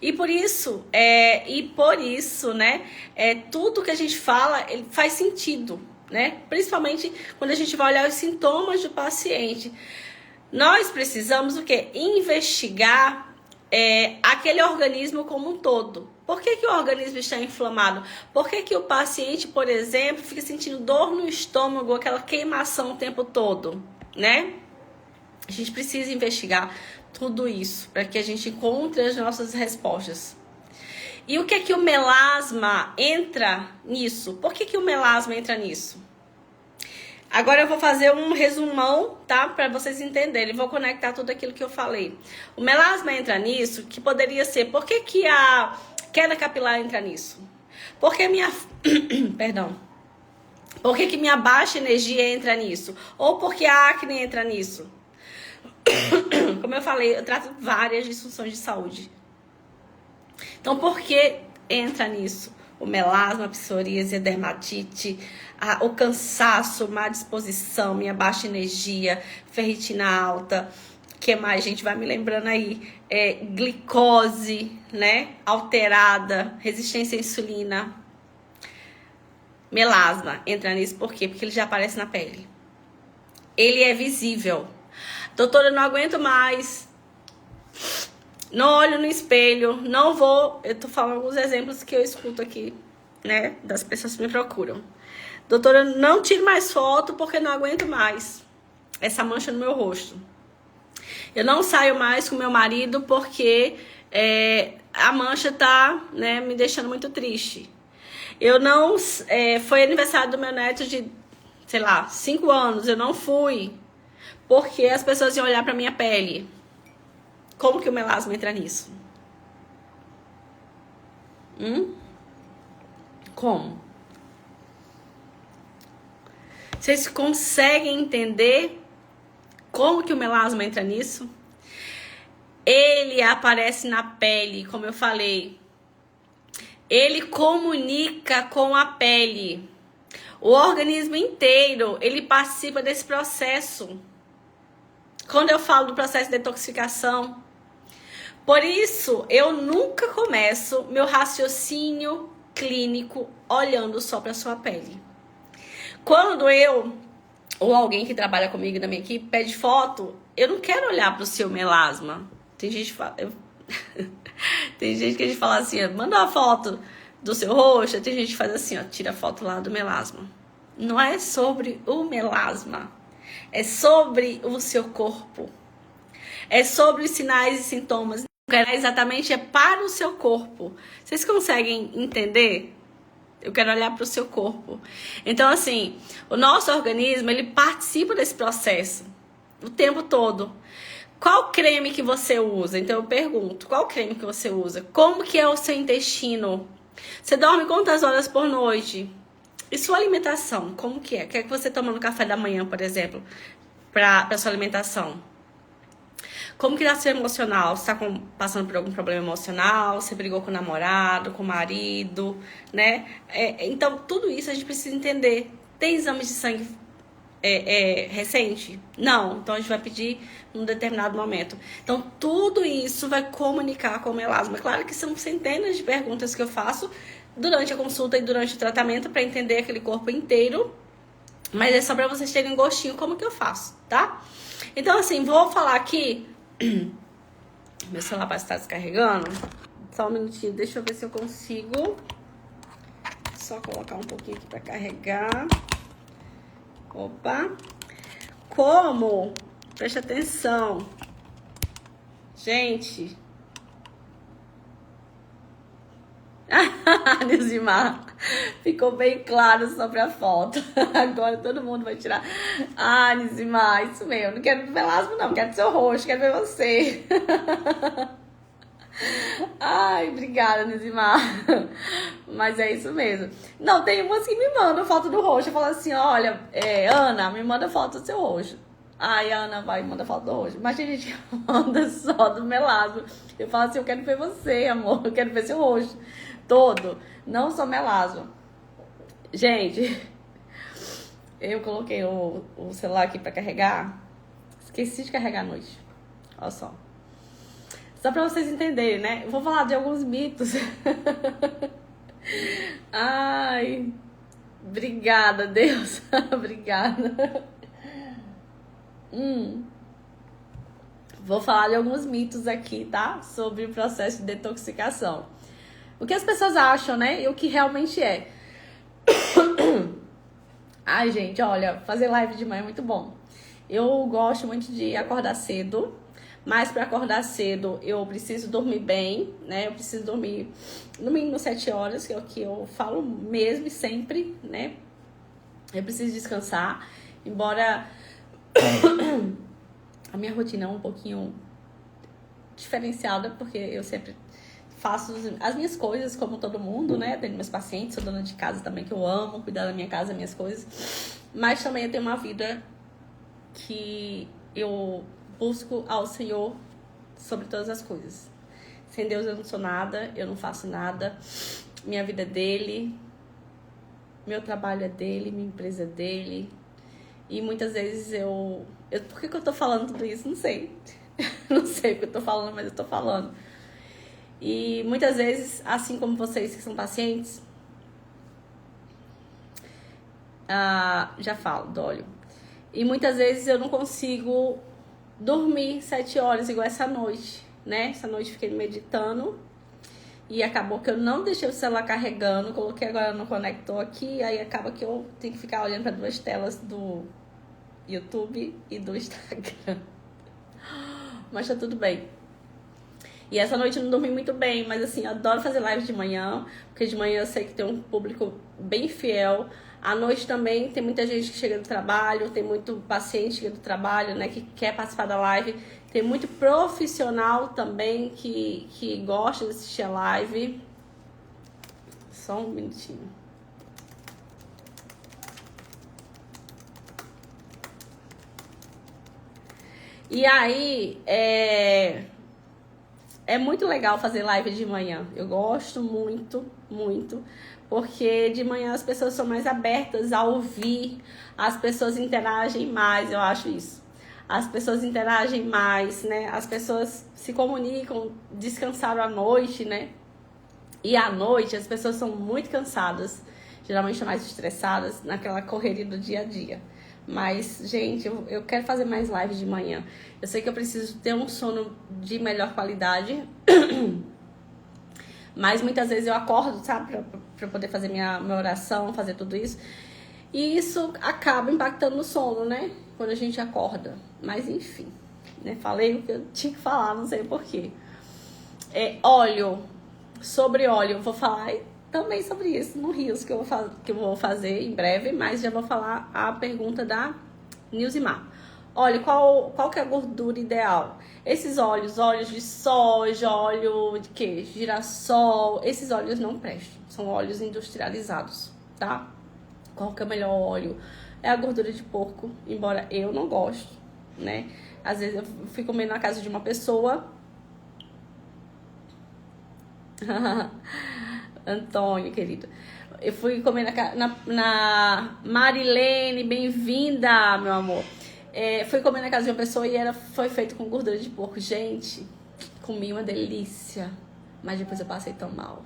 E por isso, né, tudo que a gente fala, ele faz sentido, né? Principalmente quando a gente vai olhar os sintomas do paciente. Nós precisamos o quê? Investigar aquele organismo como um todo. Por que o organismo está inflamado? Por que o paciente, por exemplo, fica sentindo dor no estômago, aquela queimação o tempo todo, né? A gente precisa investigar tudo isso para que a gente encontre as nossas respostas. E o que o melasma entra nisso? Por que o melasma entra nisso? Agora eu vou fazer um resumão, tá? Para vocês entenderem. Vou conectar tudo aquilo que eu falei. O melasma entra nisso, que poderia ser... Por que a queda capilar entra nisso? Por que Perdão. Por que minha baixa energia entra nisso? Ou porque a acne entra nisso? Como eu falei, eu trato várias disfunções de saúde. Então, por que entra nisso? O melasma, a psoríase, a dermatite, o cansaço, má disposição, minha baixa energia, ferritina alta. O que mais, gente? Vai me lembrando aí. Glicose, né? Alterada, resistência à insulina. Melasma entra nisso por quê? Porque ele já aparece na pele. Ele é visível. Doutora, eu não aguento mais. Não olho no espelho. Não vou... Eu tô falando alguns exemplos que eu escuto aqui, né? Das pessoas que me procuram. Doutora, não tiro mais foto porque não aguento mais essa mancha no meu rosto. Eu não saio mais com meu marido porque a mancha tá, né, me deixando muito triste. Eu não... foi aniversário do meu neto de, sei lá, 5 anos. Eu não fui. Porque as pessoas iam olhar para minha pele. Como que o melasma entra nisso? Como? Vocês conseguem entender como que o melasma entra nisso? Ele aparece na pele, como eu falei. Ele comunica com a pele. O organismo inteiro, ele participa desse processo. Quando eu falo do processo de detoxificação. Por isso, eu nunca começo meu raciocínio clínico olhando só para sua pele. Quando eu, ou alguém que trabalha comigo na minha equipe, pede foto, eu não quero olhar para o seu melasma. Tem gente que fala... Tem gente que a gente fala assim, manda uma foto do seu rosto. Tem gente que faz assim, ó, tira a foto lá do melasma. Não é sobre o melasma. É sobre o seu corpo. É sobre os sinais e sintomas. Exatamente, é para o seu corpo. Vocês conseguem entender? Eu quero olhar para o seu corpo. Então, assim, o nosso organismo, ele participa desse processo o tempo todo. Qual creme que você usa? Então, eu pergunto, qual creme que você usa? Como que é o seu intestino? Você dorme quantas horas por noite? E sua alimentação, como que é? O que é que você toma no café da manhã, por exemplo, para sua alimentação? Como que tá seu emocional? Você tá passando por algum problema emocional? Você brigou com o namorado, com o marido, né? Então, tudo isso a gente precisa entender. Tem exame de sangue recente? Não. Então, a gente vai pedir num determinado momento. Então, tudo isso vai comunicar com o melasma. Claro que são centenas de perguntas que eu faço durante a consulta e durante o tratamento para entender aquele corpo inteiro. Mas é só para vocês terem um gostinho como que eu faço, tá? Então, assim, vou falar aqui. Meu celular parece estar descarregando. Só um minutinho, deixa eu ver se eu consigo. Só colocar um pouquinho aqui para carregar. Opa. Como? Preste atenção. Gente. Nilzimar, ficou bem claro sobre a foto. Agora todo mundo vai tirar. Nilzimar, isso mesmo. Não quero ver melasma, não. Quero seu rosto, quero ver você. Ai, obrigada, Nilzimar. Mas é isso mesmo. Não, tem umas que me mandam foto do rosto. Eu falo assim, olha, Ana, me manda foto do seu rosto. Ai, a Ana vai e manda foto do rosto. Mas tem gente que manda só do melasma. Eu falo assim, eu quero ver você, amor. Eu quero ver seu rosto todo, não só melasma. Gente, eu coloquei o celular aqui pra carregar. Esqueci de carregar à noite. Olha só. Só pra vocês entenderem, né? Eu vou falar de alguns mitos. Ai, obrigada, Deus. Obrigada. Vou falar de alguns mitos aqui, tá? Sobre o processo de detoxificação. O que as pessoas acham, né? E o que realmente é. Ai, gente, olha, fazer live de manhã é muito bom. Eu gosto muito de acordar cedo, mas para acordar cedo eu preciso dormir bem, né? Eu preciso dormir no mínimo 7 horas, que é o que eu falo mesmo e sempre, né? Eu preciso descansar, embora a minha rotina é um pouquinho diferenciada, porque eu sempre faço as minhas coisas como todo mundo, né? Tenho meus pacientes, sou dona de casa também, que eu amo cuidar da minha casa, das minhas coisas. Mas também eu tenho uma vida que eu busco ao Senhor sobre todas as coisas. Sem Deus eu não sou nada, eu não faço nada. Minha vida é dele, meu trabalho é dele, minha empresa é dele. E muitas vezes por que eu tô falando tudo isso? Não sei. Não sei o que eu tô falando, mas eu tô falando. E muitas vezes, assim como vocês que são pacientes, já falo do óleo. E muitas vezes eu não consigo dormir 7 horas igual essa noite, né? Essa noite fiquei meditando e acabou que eu não deixei o celular carregando, coloquei agora no conector aqui, aí acaba que eu tenho que ficar olhando para 2 telas do YouTube e do Instagram. Mas tá tudo bem. E essa noite eu não dormi muito bem, mas assim, eu adoro fazer live de manhã, porque de manhã eu sei que tem um público bem fiel. À noite também tem muita gente que chega do trabalho, tem muito paciente que chega do trabalho, né, que quer participar da live. Tem muito profissional também que gosta de assistir a live. Só um minutinho. E aí, é muito legal fazer live de manhã. Eu gosto muito, muito. Porque de manhã as pessoas são mais abertas a ouvir. As pessoas interagem mais, eu acho isso. As pessoas interagem mais, né? As pessoas se comunicam, descansaram à noite, né? E à noite as pessoas são muito cansadas. Geralmente mais estressadas naquela correria do dia a dia. Mas, gente, eu quero fazer mais lives de manhã. Eu sei que eu preciso ter um sono de melhor qualidade. Mas muitas vezes eu acordo, sabe? Pra poder fazer minha oração, fazer tudo isso. E isso acaba impactando no sono, né? Quando a gente acorda. Mas, enfim, né? Falei o que eu tinha que falar, não sei porquê. Óleo. Sobre óleo, eu vou falar também sobre isso no Rios, que eu vou fazer em breve, mas já vou falar a pergunta da Nilzimar. Olha, qual que é a gordura ideal? Esses óleos de soja, óleo de quê? Girassol, esses óleos não prestam, são óleos industrializados, tá? Qual que é o melhor óleo? É a gordura de porco, embora eu não gosto, né? Às vezes eu fui comer na casa de uma pessoa. Antônio, querido. Eu fui comer na Marilene, bem-vinda, meu amor. Fui comer na casa de uma pessoa e foi feito com gordura de porco. Gente, comi uma delícia, mas depois eu passei tão mal.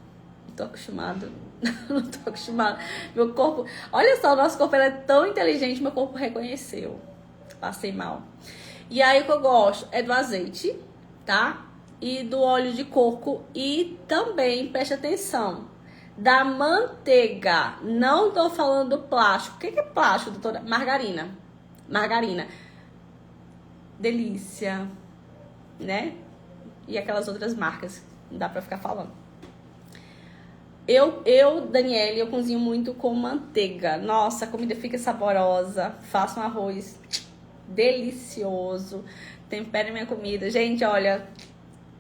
Não tô acostumada. Não tô acostumada. Meu corpo... Olha só, o nosso corpo é tão inteligente, meu corpo reconheceu. Passei mal. E aí o que eu gosto é do azeite, tá? E do óleo de coco. E também, preste atenção, da manteiga. Não tô falando do plástico. O que é plástico, doutora? Margarina. Margarina. Delícia, né? E aquelas outras marcas. Não dá pra ficar falando. Daniele, eu cozinho muito com manteiga. Nossa, a comida fica saborosa. Faço um arroz delicioso. Tempero minha comida. Gente, olha,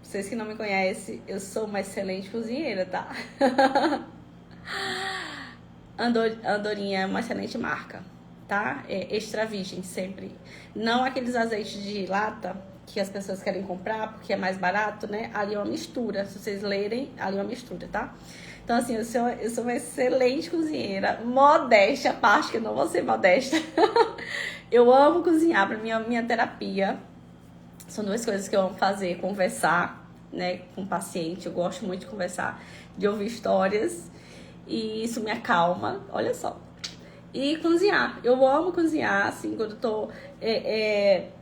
vocês que não me conhecem, eu sou uma excelente cozinheira, tá? Andorinha é uma excelente marca, tá? É extra virgem sempre. Não aqueles azeites de lata que as pessoas querem comprar porque é mais barato, né? Ali é uma mistura. Se vocês lerem, ali é uma mistura, tá? Então, assim, eu sou uma excelente cozinheira, modéstia à parte, que eu não vou ser modesta. Eu amo cozinhar, pra minha terapia. São duas coisas que eu amo fazer, conversar, né, com o paciente. Eu gosto muito de conversar, de ouvir histórias, e isso me acalma, olha só. E cozinhar, eu amo cozinhar, assim, quando eu tô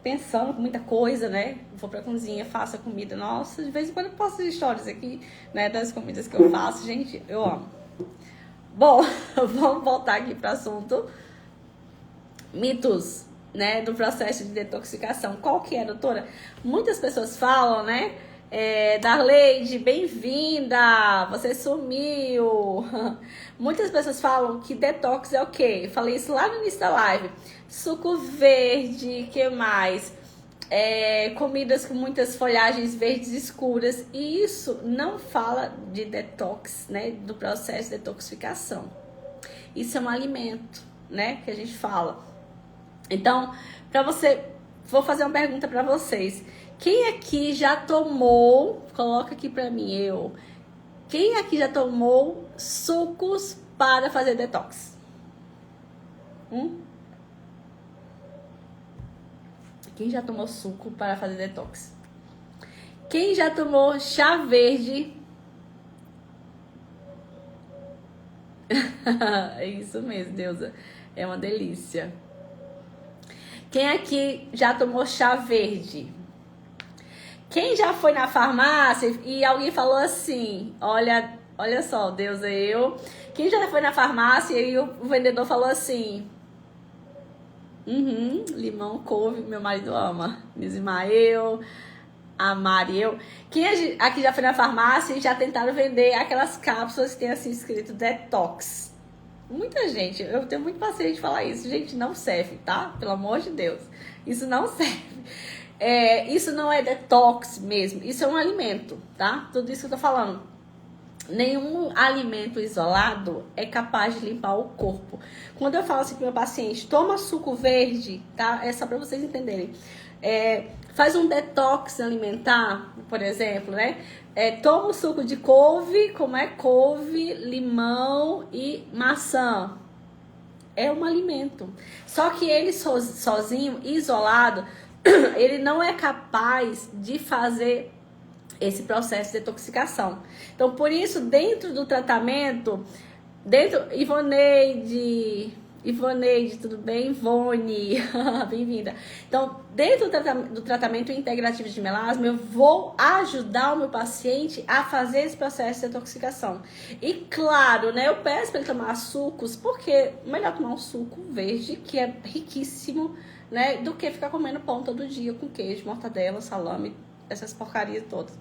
pensando com muita coisa, né, vou pra cozinha, faço a comida, nossa, de vez em quando eu posto histórias aqui, né, das comidas que eu faço, gente, eu amo. Bom, vamos voltar aqui pro assunto. Mitos, né, do processo de detoxificação. Qual que é, doutora? Muitas pessoas falam, né, Darleide, bem-vinda, você sumiu. Muitas pessoas falam que detox é o quê? Eu falei isso lá no início da live. Suco verde, que mais? Comidas com muitas folhagens verdes escuras. E isso não fala de detox, né, do processo de detoxificação. Isso é um alimento, né, que a gente fala. Então, vou fazer uma pergunta para vocês. Quem aqui já tomou, coloca aqui para mim, quem aqui já tomou sucos para fazer detox? Quem já tomou suco para fazer detox? Quem já tomou chá verde? É isso mesmo, Deusa. É uma delícia. Quem aqui já tomou chá verde? Quem já foi na farmácia e alguém falou assim, olha só, Deus é eu. Quem já foi na farmácia e o vendedor falou assim, limão, couve, meu marido ama. Nizima, a Mari, eu. Quem aqui já foi na farmácia e já tentaram vender aquelas cápsulas que tem assim escrito detox? Muita gente, eu tenho muito paciente de falar isso. Gente, não serve, tá? Pelo amor de Deus. Isso não serve. Isso não é detox mesmo. Isso é um alimento, tá? Tudo isso que eu tô falando. Nenhum alimento isolado é capaz de limpar o corpo. Quando eu falo assim pro meu paciente, toma suco verde, tá? É só pra vocês entenderem. Faz um detox alimentar, por exemplo, né? Toma o suco de couve, como é couve, limão e maçã. É um alimento. Só que ele sozinho, isolado, ele não é capaz de fazer esse processo de detoxificação. Então, por isso, dentro do tratamento, Ivoneide, tudo bem? Ivone, bem-vinda. Então, dentro do tratamento integrativo de melasma, eu vou ajudar o meu paciente a fazer esse processo de detoxificação. E claro, né, eu peço para ele tomar sucos, porque é melhor tomar um suco verde, que é riquíssimo, né, do que ficar comendo pão todo dia com queijo, mortadela, salame, essas porcarias todas.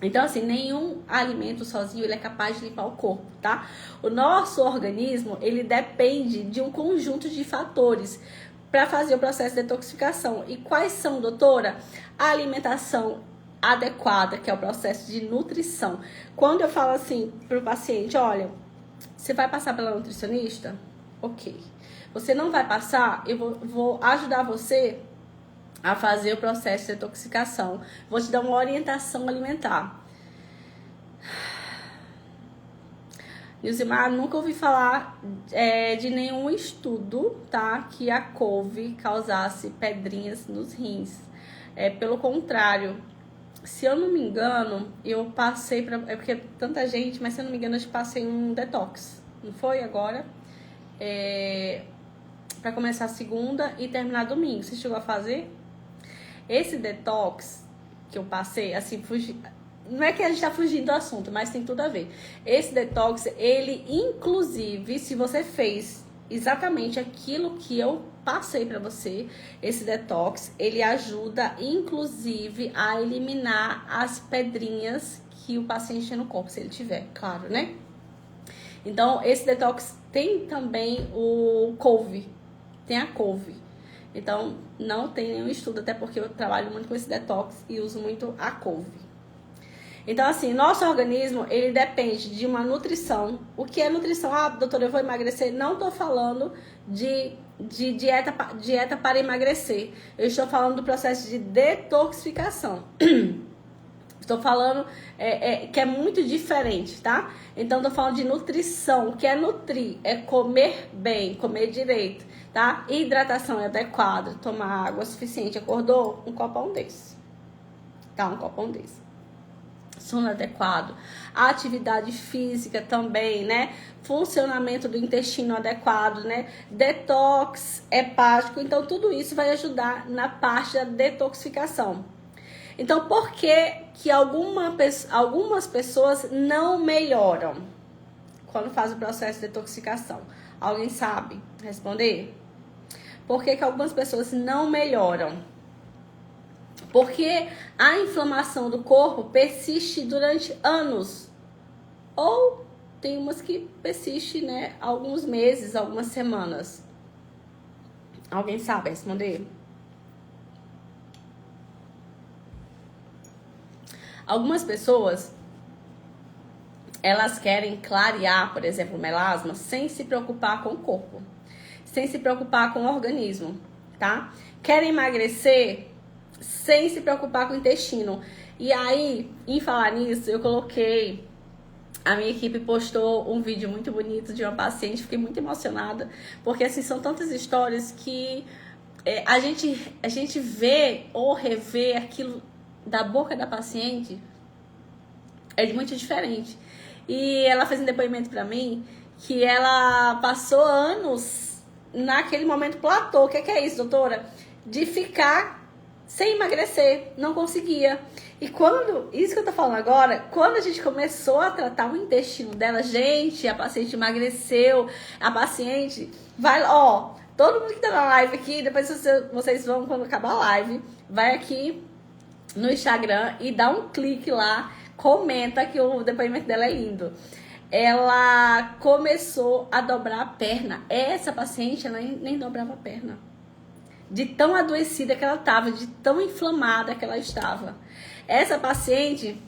Então, assim, nenhum alimento sozinho ele é capaz de limpar o corpo, tá? O nosso organismo, ele depende de um conjunto de fatores para fazer o processo de detoxificação. E quais são, doutora? A alimentação adequada, que é o processo de nutrição. Quando eu falo assim para o paciente, olha, você vai passar pela nutricionista? Ok. Você não vai passar? Eu vou ajudar você a fazer o processo de detoxificação. Vou te dar uma orientação alimentar. Nilzimar, nunca ouvi falar de nenhum estudo, tá? Que a couve causasse pedrinhas nos rins. Pelo contrário, se eu não me engano, eu passei pra... É porque tanta gente, mas se eu não me engano, eu te passei um detox. Não foi agora? Pra começar segunda e terminar domingo. Você chegou a fazer? Esse detox que eu passei, assim, não é que a gente tá fugindo do assunto, mas tem tudo a ver. Esse detox, ele, inclusive, se você fez exatamente aquilo que eu passei pra você, esse detox, ele ajuda, inclusive, a eliminar as pedrinhas que o paciente tem no corpo, se ele tiver, claro, né? Então, esse detox tem também o couve, tem a couve. Então, não tem nenhum estudo, até porque eu trabalho muito com esse detox e uso muito a couve. Então, assim, nosso organismo, ele depende de uma nutrição. O que é nutrição? Ah, doutora, eu vou emagrecer. Não estou falando de dieta para emagrecer. Eu estou falando do processo de detoxificação. Estou falando que é muito diferente, tá? Então, estou falando de nutrição. O que é nutrir? É comer bem, comer direito, tá? Hidratação é adequada, tomar água suficiente. Acordou? Um copão desse. Tá? Um copão desse. Sono adequado. A atividade física também, né? Funcionamento do intestino adequado, né? Detox hepático. Então, tudo isso vai ajudar na parte da detoxificação. Então, por que algumas pessoas não melhoram quando faz o processo de detoxificação? Alguém sabe responder? Por que algumas pessoas não melhoram? Porque a inflamação do corpo persiste durante anos. Ou tem umas que persiste, né, alguns meses, algumas semanas. Alguém sabe responder? Algumas pessoas, elas querem clarear, por exemplo, o melasma, sem se preocupar com o corpo, sem se preocupar com o organismo, tá? Querem emagrecer sem se preocupar com o intestino. E aí, em falar nisso, eu coloquei... A minha equipe postou um vídeo muito bonito de uma paciente, fiquei muito emocionada, porque assim, são tantas histórias que a gente vê ou revê aquilo da boca da paciente é muito diferente. E ela fez um depoimento pra mim que ela passou anos naquele momento platô. O que é isso, doutora? De ficar sem emagrecer, não conseguia. E isso que eu tô falando agora, quando a gente começou a tratar o intestino dela, gente, a paciente emagreceu, a paciente vai, ó, todo mundo que tá na live aqui, depois vocês vão, quando acabar a live, vai aqui no Instagram e dá um clique lá, comenta que o depoimento dela é lindo. Ela começou a dobrar a perna. Essa paciente, ela nem dobrava a perna. De tão adoecida que ela estava, de tão inflamada que ela estava. Essa paciente...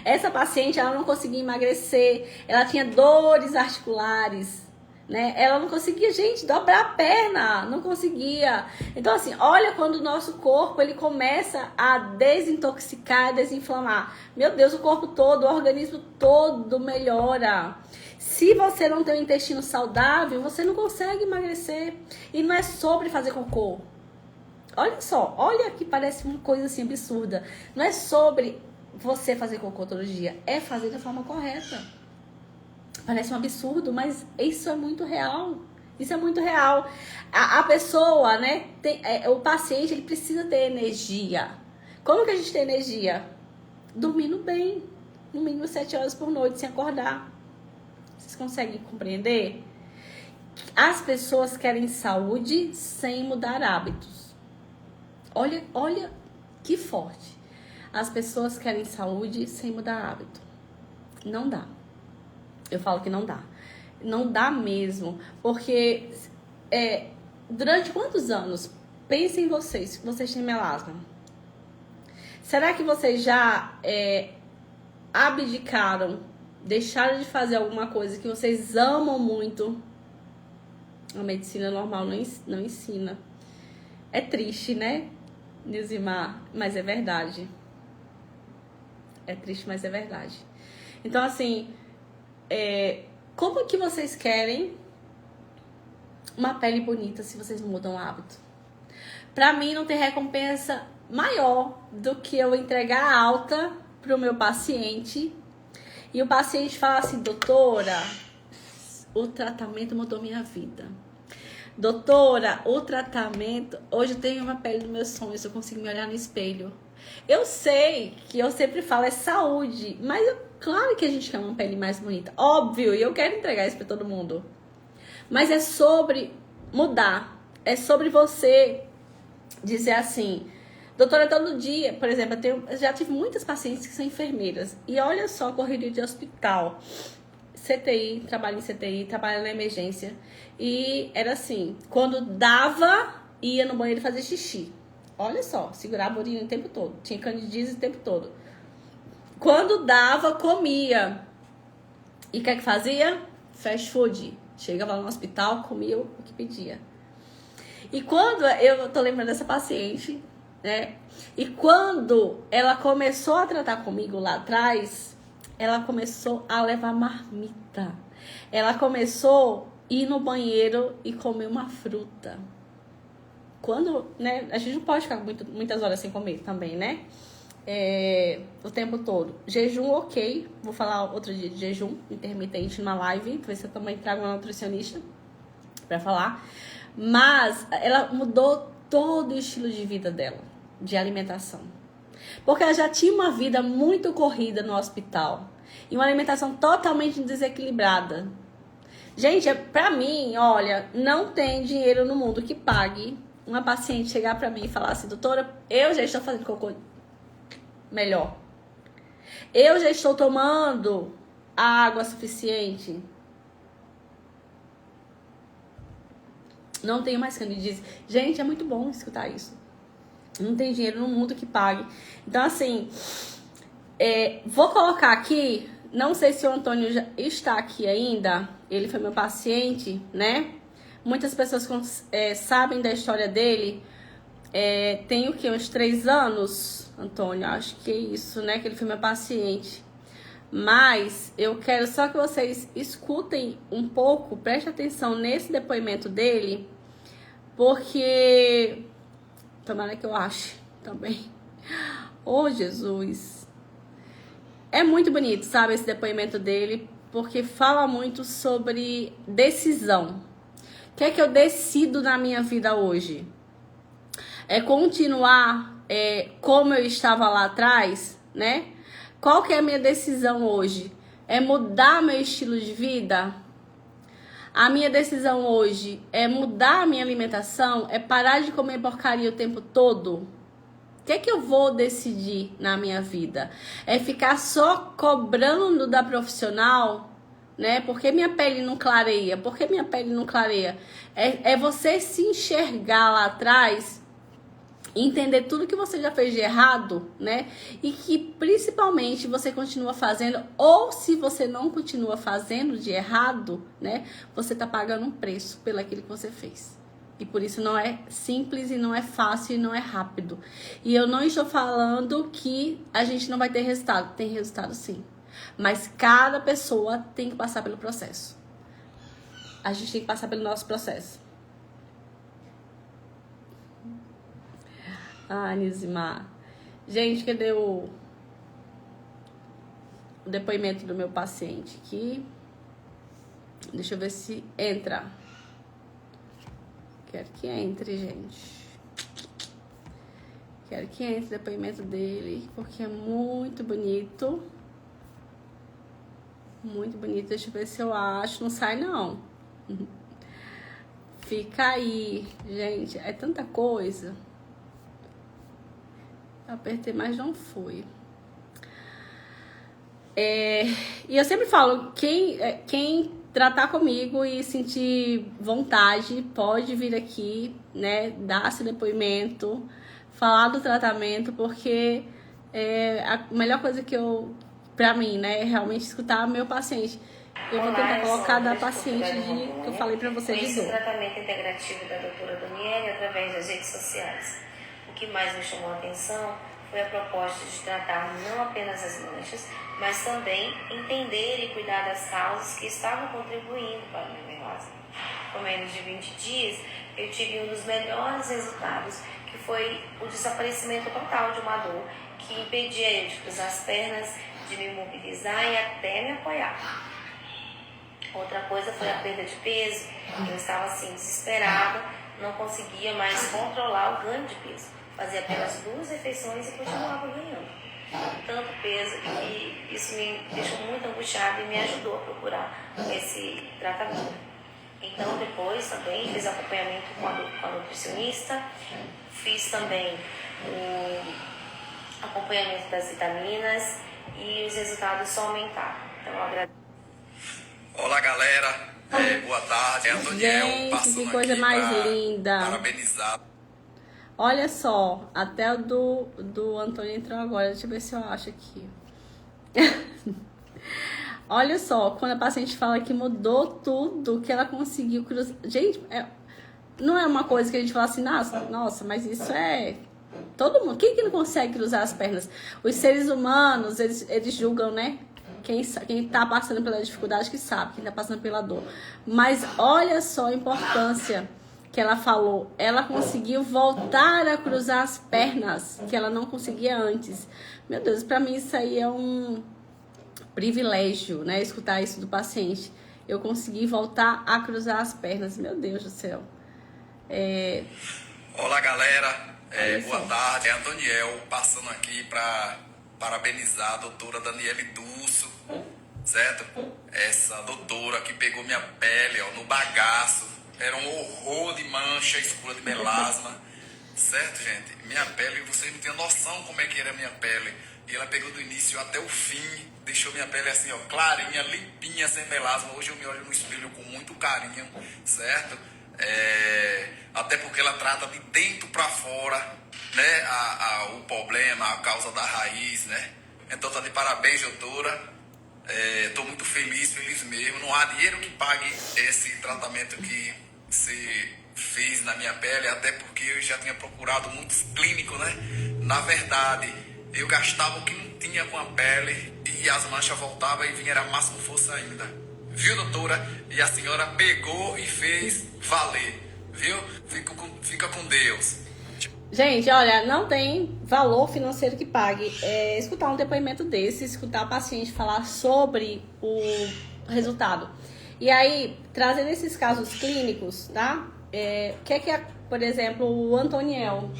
Essa paciente, ela não conseguia emagrecer. Ela tinha dores articulares, né? Ela não conseguia, gente, dobrar a perna. Não conseguia. Então, assim, olha quando o nosso corpo, ele começa a desintoxicar, a desinflamar. Meu Deus, o corpo todo, o organismo todo melhora. Se você não tem um intestino saudável, você não consegue emagrecer. E não é sobre fazer cocô. Olha só, olha que parece uma coisa assim absurda. Não é sobre você fazer cocô todo dia, é fazer da forma correta. Parece um absurdo, mas isso é muito real. Isso é muito real. A pessoa, né, o paciente, ele precisa ter energia. Como que a gente tem energia? Dormindo bem, no mínimo 7 horas por noite, sem acordar. Vocês conseguem compreender? As pessoas querem saúde sem mudar hábitos. Olha que forte. As pessoas querem saúde sem mudar hábito. Não dá. Eu falo que não dá. Não dá mesmo. Porque durante quantos anos? Pensem em vocês têm melasma. Será que vocês já abdicaram, deixaram de fazer alguma coisa que vocês amam muito? A medicina normal não ensina. É triste, né, Nilzimar? Mas é verdade. É triste, mas é verdade. Então, assim, como que vocês querem uma pele bonita se vocês não mudam o hábito? Pra mim, não tem recompensa maior do que eu entregar a alta pro meu paciente e o paciente fala assim: doutora, o tratamento mudou minha vida. Doutora, o tratamento... Hoje eu tenho uma pele dos meus sonhos, eu consigo me olhar no espelho. Eu sei que eu sempre falo é saúde, mas claro que a gente quer uma pele mais bonita. Óbvio, e eu quero entregar isso pra todo mundo. Mas é sobre mudar. É sobre você dizer assim... Doutora, todo dia, por exemplo, eu já tive muitas pacientes que são enfermeiras. E olha só a correria de hospital. CTI, trabalho em CTI, trabalho na emergência. E era assim, quando dava, ia no banheiro fazer xixi. Olha só, segurava a urina o tempo todo. Tinha candidíase o tempo todo. Quando dava, comia. E o que é que fazia? Fast food. Chegava lá no hospital, comia o que pedia. E quando, eu tô lembrando dessa paciente, né? E quando ela começou a tratar comigo lá atrás, ela começou a levar marmita. Ela começou a ir no banheiro e comer uma fruta. Quando, né? A gente não pode ficar muitas horas sem comer também, né? O tempo todo. Jejum, ok. Vou falar outro dia de jejum intermitente numa live. Ver se eu também trago uma nutricionista pra falar. Mas ela mudou todo o estilo de vida dela, de alimentação. Porque ela já tinha uma vida muito corrida no hospital. E uma alimentação totalmente desequilibrada. Gente, pra mim, olha, não tem dinheiro no mundo que pague uma paciente chegar pra mim e falar assim: doutora, eu já estou fazendo cocô melhor. Eu já estou tomando água suficiente. Não tenho mais candidíase. Gente, é muito bom escutar isso. Não tem dinheiro no mundo que pague. Então, assim, vou colocar aqui, não sei se o Antônio já está aqui ainda, ele foi meu paciente, né? Muitas pessoas sabem da história dele. Tem o quê? Uns 3 anos, Antônio? Acho que é isso, né? Que ele foi meu paciente. Mas eu quero só que vocês escutem um pouco, prestem atenção nesse depoimento dele, porque... Tomara que eu ache também. Oh, Jesus. É muito bonito, sabe, esse depoimento dele, porque fala muito sobre decisão. O que é que eu decido na minha vida hoje? É continuar como eu estava lá atrás, né? Qual que é a minha decisão hoje? É mudar meu estilo de vida? A minha decisão hoje é mudar a minha alimentação? É parar de comer porcaria o tempo todo? O que é que eu vou decidir na minha vida? É ficar só cobrando da profissional, né? Porque minha pele não clareia? Por que minha pele não clareia? É você se enxergar lá atrás, entender tudo que você já fez de errado, né? E que principalmente você continua fazendo, ou se você não continua fazendo de errado, né? Você tá pagando um preço pelo aquilo que você fez. E por isso não é simples, e não é fácil, e não é rápido. E eu não estou falando que a gente não vai ter resultado. Tem resultado sim. Mas cada pessoa tem que passar pelo processo. A gente tem que passar pelo nosso processo. Ah, Nilzimar. Gente, cadê o depoimento do meu paciente aqui? Deixa eu ver se entra. Quero que entre, gente. Quero que entre o depoimento dele, porque é muito bonito. Muito bonito. Deixa eu ver se eu acho. Não sai, não. Fica aí, gente. É tanta coisa. Apertei, mas não foi. E eu sempre falo, quem tratar comigo e sentir vontade, pode vir aqui, né, dar seu depoimento, falar do tratamento, porque a melhor coisa pra mim, né, é realmente escutar meu paciente. Eu vou tentar colocar da paciente que eu falei pra você de dor. Esse tratamento integrativo da doutora Daniele através das redes sociais. O que mais me chamou a atenção foi a proposta de tratar não apenas as manchas, mas também entender e cuidar das causas que estavam contribuindo para a minha melasma. Com menos de 20 dias, eu tive um dos melhores resultados, que foi o desaparecimento total de uma dor que impedia eu de cruzar as pernas, de me mobilizar e até me apoiar. Outra coisa foi a perda de peso. Eu estava assim desesperada, não conseguia mais controlar o ganho de peso. Fazia apenas 2 refeições e continuava ganhando tanto peso, que isso me deixou muito angustiada e me ajudou a procurar esse tratamento. Então depois também fiz acompanhamento com a nutricionista, fiz também o acompanhamento das vitaminas e os resultados só aumentaram. Então eu agradeço. Olá, galera, boa tarde, é Antoniel. Gente, que coisa mais linda. Parabenizar. Olha só, até o do Antônio entrou agora. Deixa eu ver se eu acho aqui. Olha só, quando a paciente fala que mudou tudo, que ela conseguiu cruzar. Gente, não é uma coisa que a gente fala assim, nossa, mas isso é... Todo mundo. Quem que não consegue cruzar as pernas? Os seres humanos, eles julgam, né? Quem tá passando pela dificuldade que sabe, quem tá passando pela dor. Mas olha só a importância que ela falou. Ela conseguiu voltar a cruzar as pernas, que ela não conseguia antes. Meu Deus, pra mim isso aí é um privilégio, né? Escutar isso do paciente. Eu consegui voltar a cruzar as pernas. Meu Deus do céu. Olá, galera. Boa tarde. É Antoniel passando aqui para parabenizar a doutora Daniele Dulso, certo? Essa doutora que pegou minha pele, ó, no bagaço. Era um horror de mancha escura de melasma, certo, gente? Minha pele, vocês não têm noção como é que era a minha pele. E ela pegou do início até o fim, deixou minha pele assim, ó, clarinha, limpinha, sem melasma. Hoje eu me olho no espelho com muito carinho, certo? Até porque ela trata de dentro para fora, né, o problema, a causa da raiz, né? Então tá de parabéns, doutora. Tô muito feliz mesmo. Não há dinheiro que pague esse tratamento que você fez na minha pele, até porque eu já tinha procurado muitos clínicos, né? Na verdade, eu gastava o que não tinha com a pele e as manchas voltavam e vinha, era máximo força ainda. Viu, doutora? E a senhora pegou e fez valer, viu? Fica com Deus. Gente, olha, não tem valor financeiro que pague escutar um depoimento desse, escutar o paciente falar sobre o resultado. E aí, trazendo esses casos clínicos, tá? Que é, por exemplo, o Antoniel,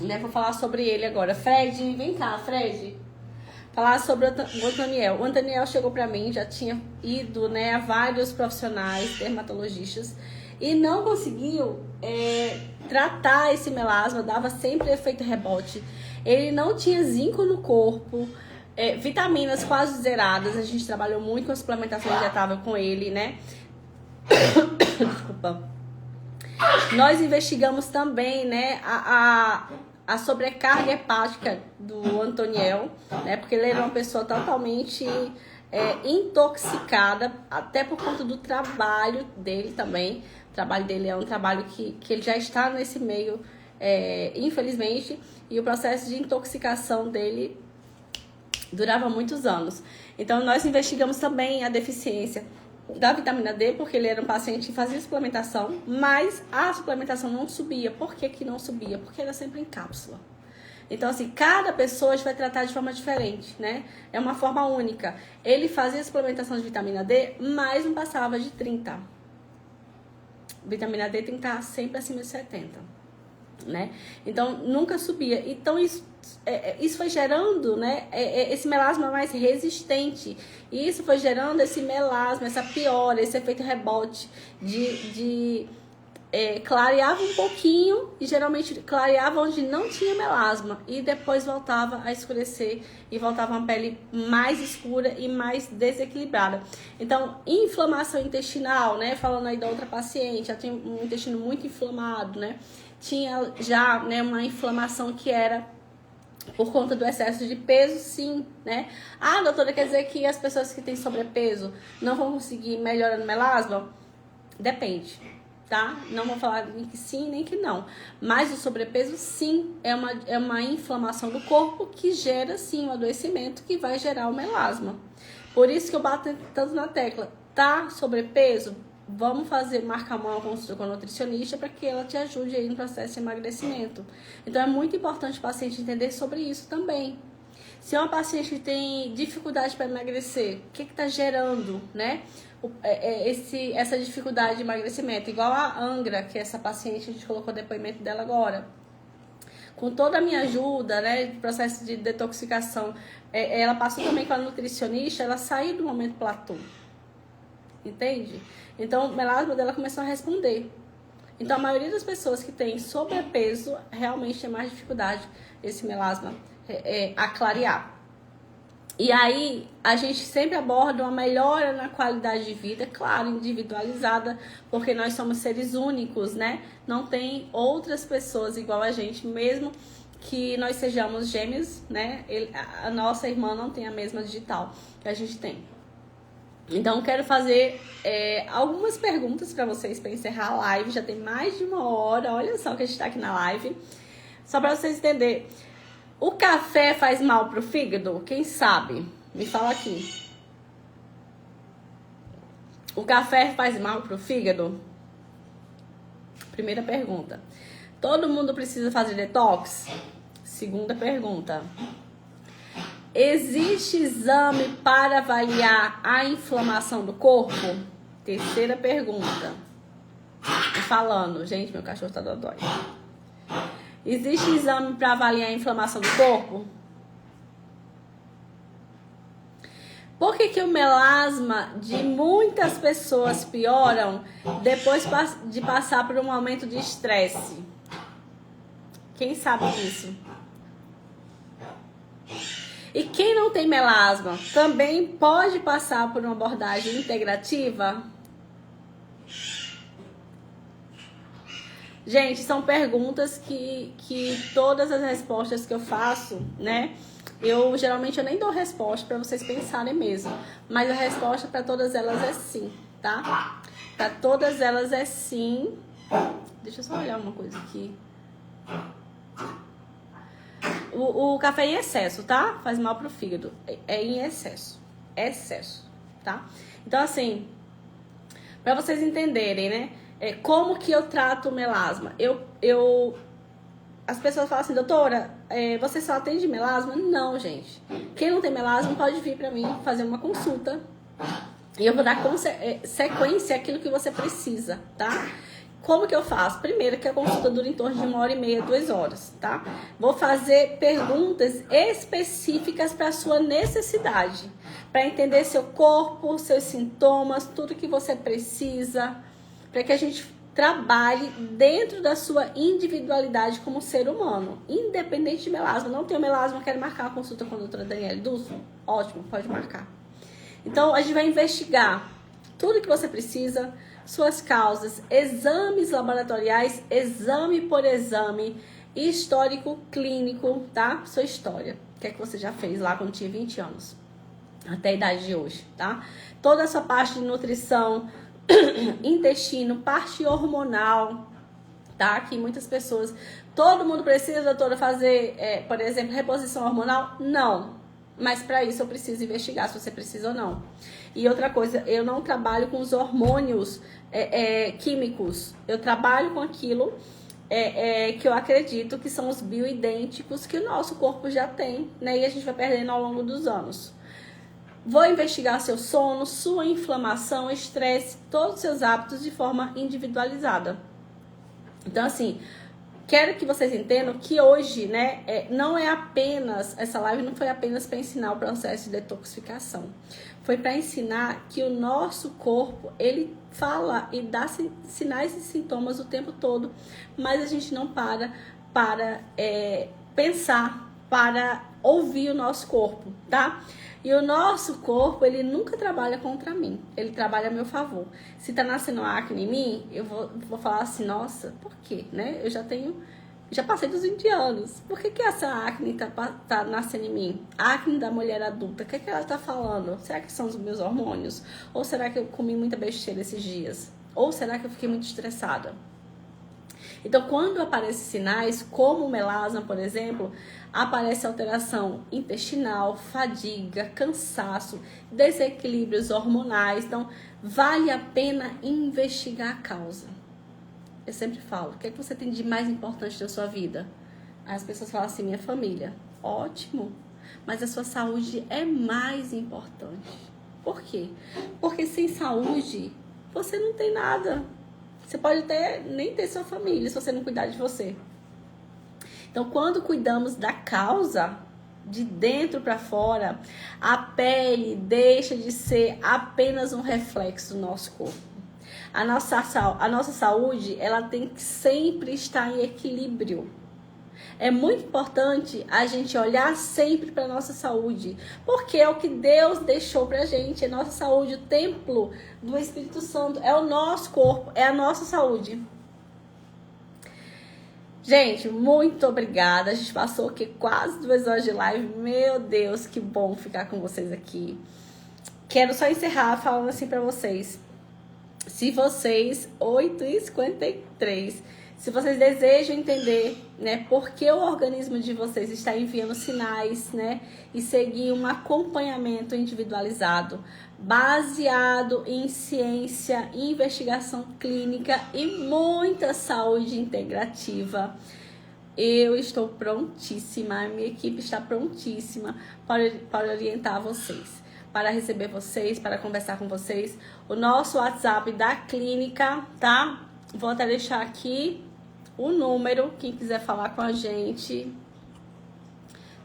né? Vou falar sobre ele agora. Fred, vem cá, Fred. Falar sobre o Antoniel. O Antoniel chegou pra mim, já tinha ido, né, a vários profissionais, dermatologistas, e não conseguiu tratar esse melasma, dava sempre efeito rebote. Ele não tinha zinco no corpo, vitaminas quase zeradas. A gente trabalhou muito com a suplementação injetável com ele, né? Desculpa. Nós investigamos também, né, a sobrecarga hepática do Antoniel, né? Porque ele era uma pessoa totalmente intoxicada, até por conta do trabalho dele também. O trabalho dele é um trabalho que ele já está nesse meio, infelizmente, e o processo de intoxicação dele durava muitos anos. Então, nós investigamos também a deficiência da vitamina D, porque ele era um paciente que fazia suplementação, mas a suplementação não subia. Por que que não subia? Porque era sempre em cápsula. Então, assim, cada pessoa a gente vai tratar de forma diferente, né? É uma forma única. Ele fazia suplementação de vitamina D, mas não passava de 30. Vitamina D tem que estar sempre acima de 70, né? Então, nunca subia. Então, isso foi gerando, né, esse melasma mais resistente. E isso foi gerando esse melasma, essa piora, esse efeito rebote de clareava um pouquinho e geralmente clareava onde não tinha melasma e depois voltava a escurecer e voltava uma pele mais escura e mais desequilibrada. Então, inflamação intestinal, né? Falando aí da outra paciente, ela tinha um intestino muito inflamado, né? Tinha já, né, uma inflamação que era por conta do excesso de peso, sim, né? Ah, doutora, quer dizer que as pessoas que têm sobrepeso não vão conseguir melhorar no melasma? Depende, tá? Não vou falar nem que sim, nem que não. Mas o sobrepeso, sim, é uma inflamação do corpo que gera, sim, um adoecimento que vai gerar o melasma. Por isso que eu bato tanto na tecla. Tá sobrepeso? Vamos marcar uma consulta com a nutricionista para que ela te ajude aí no processo de emagrecimento. Então, é muito importante o paciente entender sobre isso também. Se é uma paciente que tem dificuldade para emagrecer, o que está gerando, né? Essa dificuldade de emagrecimento, igual a Angra, que é essa paciente, a gente colocou o depoimento dela agora. Com toda a minha ajuda, né, de processo de detoxificação, ela passou também com a nutricionista, ela saiu do momento platô. Entende? Então, o melasma dela começou a responder. Então, a maioria das pessoas que tem sobrepeso realmente tem mais dificuldade esse melasma a clarear. E aí, a gente sempre aborda uma melhora na qualidade de vida, claro, individualizada, porque nós somos seres únicos, né? Não tem outras pessoas igual a gente, mesmo que nós sejamos gêmeos, né? A nossa irmã não tem a mesma digital que a gente tem. Então, quero fazer algumas perguntas para vocês para encerrar a live. Já tem mais de 1 hora, olha só que a gente está aqui na live. Só para vocês entenderem. O café faz mal pro fígado? Quem sabe? Me fala aqui. O café faz mal pro fígado? Primeira pergunta. Todo mundo precisa fazer detox? Segunda pergunta. Existe exame para avaliar a inflamação do corpo? Terceira pergunta. E falando, gente, meu cachorro tá dodói. Existe exame para avaliar a inflamação do corpo? Por que o melasma de muitas pessoas pioram depois de passar por um momento de estresse? Quem sabe disso? E quem não tem melasma também pode passar por uma abordagem integrativa? Gente, são perguntas que todas as respostas que eu faço, né? Geralmente eu nem dou resposta para vocês pensarem mesmo. Mas a resposta para todas elas é sim, tá? Para todas elas é sim. Deixa eu só olhar uma coisa aqui. O café em excesso, tá? Faz mal pro fígado. É em excesso. Excesso, tá? Então, assim, para vocês entenderem, né? Como que eu trato o melasma? As pessoas falam assim, doutora, você só atende melasma? Não, gente. Quem não tem melasma pode vir pra mim fazer uma consulta. E eu vou dar sequência àquilo que você precisa, tá? Como que eu faço? Primeiro que a consulta dura em torno de 1h30, 2 horas, tá? Vou fazer perguntas específicas para sua necessidade, para entender seu corpo, seus sintomas, tudo que você precisa, para que a gente trabalhe dentro da sua individualidade como ser humano, independente de melasma. Não tenho melasma, quero marcar uma consulta com a doutora Daniele Dulce? Ótimo, pode marcar. Então, a gente vai investigar tudo que você precisa, suas causas, exames laboratoriais, exame por exame, histórico clínico, tá? Sua história, o que é que você já fez lá quando tinha 20 anos, até a idade de hoje, tá? Toda essa parte de nutrição, intestino, parte hormonal, tá? Que muitas pessoas, todo mundo precisa, doutora, fazer, por exemplo, reposição hormonal? Não, mas para isso eu preciso investigar se você precisa ou não. E outra coisa, eu não trabalho com os hormônios químicos, eu trabalho com aquilo que eu acredito que são os bioidênticos que o nosso corpo já tem, né? E a gente vai perdendo ao longo dos anos. Vou investigar seu sono, sua inflamação, estresse, todos os seus hábitos de forma individualizada. Então, assim, quero que vocês entendam que hoje, né, não é apenas, essa live não foi apenas para ensinar o processo de detoxificação. Foi para ensinar que o nosso corpo, ele fala e dá sinais e sintomas o tempo todo, mas a gente não para pensar, para ouvir o nosso corpo, tá? E o nosso corpo, ele nunca trabalha contra mim, ele trabalha a meu favor. Se tá nascendo acne em mim, eu vou falar assim, nossa, por quê, né? Já passei dos 20 anos. Por que essa acne tá nascendo em mim? A acne da mulher adulta, o que ela tá falando? Será que são os meus hormônios? Ou será que eu comi muita besteira esses dias? Ou será que eu fiquei muito estressada? Então, quando aparecem sinais, como o melasma, por exemplo, aparece alteração intestinal, fadiga, cansaço, desequilíbrios hormonais. Então, vale a pena investigar a causa. Eu sempre falo, o que é que você tem de mais importante na sua vida? Aí as pessoas falam assim, minha família. Ótimo, mas a sua saúde é mais importante. Por quê? Porque sem saúde, você não tem nada. Você pode nem ter sua família se você não cuidar de você. Então, quando cuidamos da causa, de dentro para fora, a pele deixa de ser apenas um reflexo do nosso corpo. A nossa saúde, ela tem que sempre estar em equilíbrio. É muito importante a gente olhar sempre para a nossa saúde, porque é o que Deus deixou para a gente, é a nossa saúde, o templo do Espírito Santo, é o nosso corpo, é a nossa saúde. Gente, muito obrigada, a gente passou aqui quase 2 horas de live, meu Deus, que bom ficar com vocês aqui. Quero só encerrar falando assim para vocês, se vocês, 8h53, se vocês desejam entender, né, por que o organismo de vocês está enviando sinais, né, e seguir um acompanhamento individualizado, baseado em ciência, investigação clínica e muita saúde integrativa, eu estou prontíssima, a minha equipe está prontíssima para orientar vocês, para receber vocês, para conversar com vocês. O nosso WhatsApp da clínica, tá? Vou até deixar aqui o número, quem quiser falar com a gente,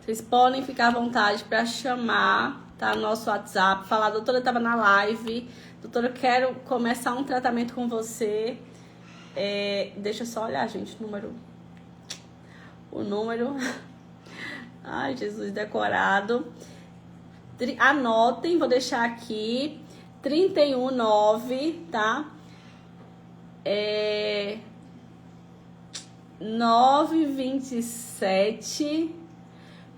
vocês podem ficar à vontade para chamar, tá? Nosso WhatsApp, falar, doutora, eu estava na live, doutora, eu quero começar um tratamento com você. Deixa eu só olhar, gente, o número, ai, Jesus, decorado. Anotem, vou deixar aqui, 319, tá? 927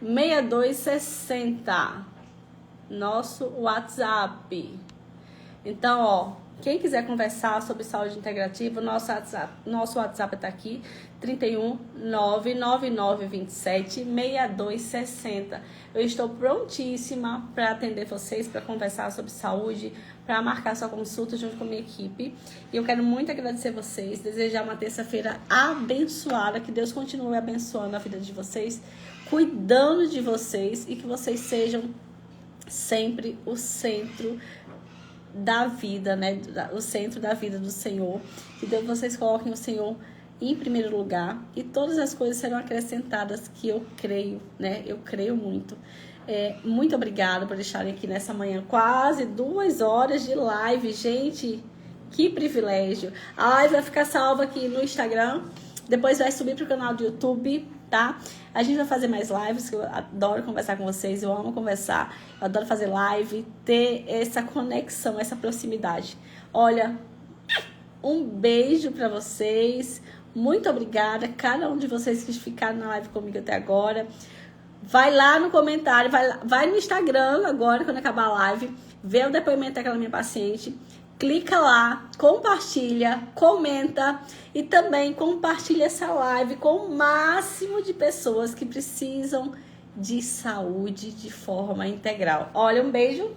6260, nosso WhatsApp. Então, ó, quem quiser conversar sobre saúde integrativa, nosso WhatsApp tá aqui, 31 99927 6260. Eu estou prontíssima para atender vocês, para conversar sobre saúde, para marcar sua consulta junto com a minha equipe. E eu quero muito agradecer vocês, desejar uma terça-feira abençoada, que Deus continue abençoando a vida de vocês, cuidando de vocês e que vocês sejam sempre o centro da vida, né? O centro da vida do Senhor. Que Deus, vocês coloquem o Senhor em primeiro lugar e todas as coisas serão acrescentadas, que eu creio, né? Eu creio muito. Muito obrigada por deixarem aqui nessa manhã quase 2 horas de live, gente. Que privilégio. A live vai ficar salva aqui no Instagram, depois vai subir pro canal do YouTube, tá? A gente vai fazer mais lives, que eu adoro conversar com vocês, eu amo conversar, eu adoro fazer live, ter essa conexão, essa proximidade. Olha, um beijo pra vocês, muito obrigada, cada um de vocês que ficaram na live comigo até agora. Vai lá no comentário, vai no Instagram agora, quando acabar a live, vê o depoimento daquela minha paciente, clica lá, compartilha, comenta e também compartilha essa live com o máximo de pessoas que precisam de saúde de forma integral. Olha, um beijo,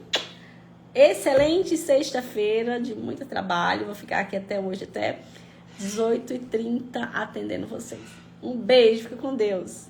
excelente sexta-feira de muito trabalho, vou ficar aqui até hoje, até 18h30 atendendo vocês. Um beijo, fica com Deus.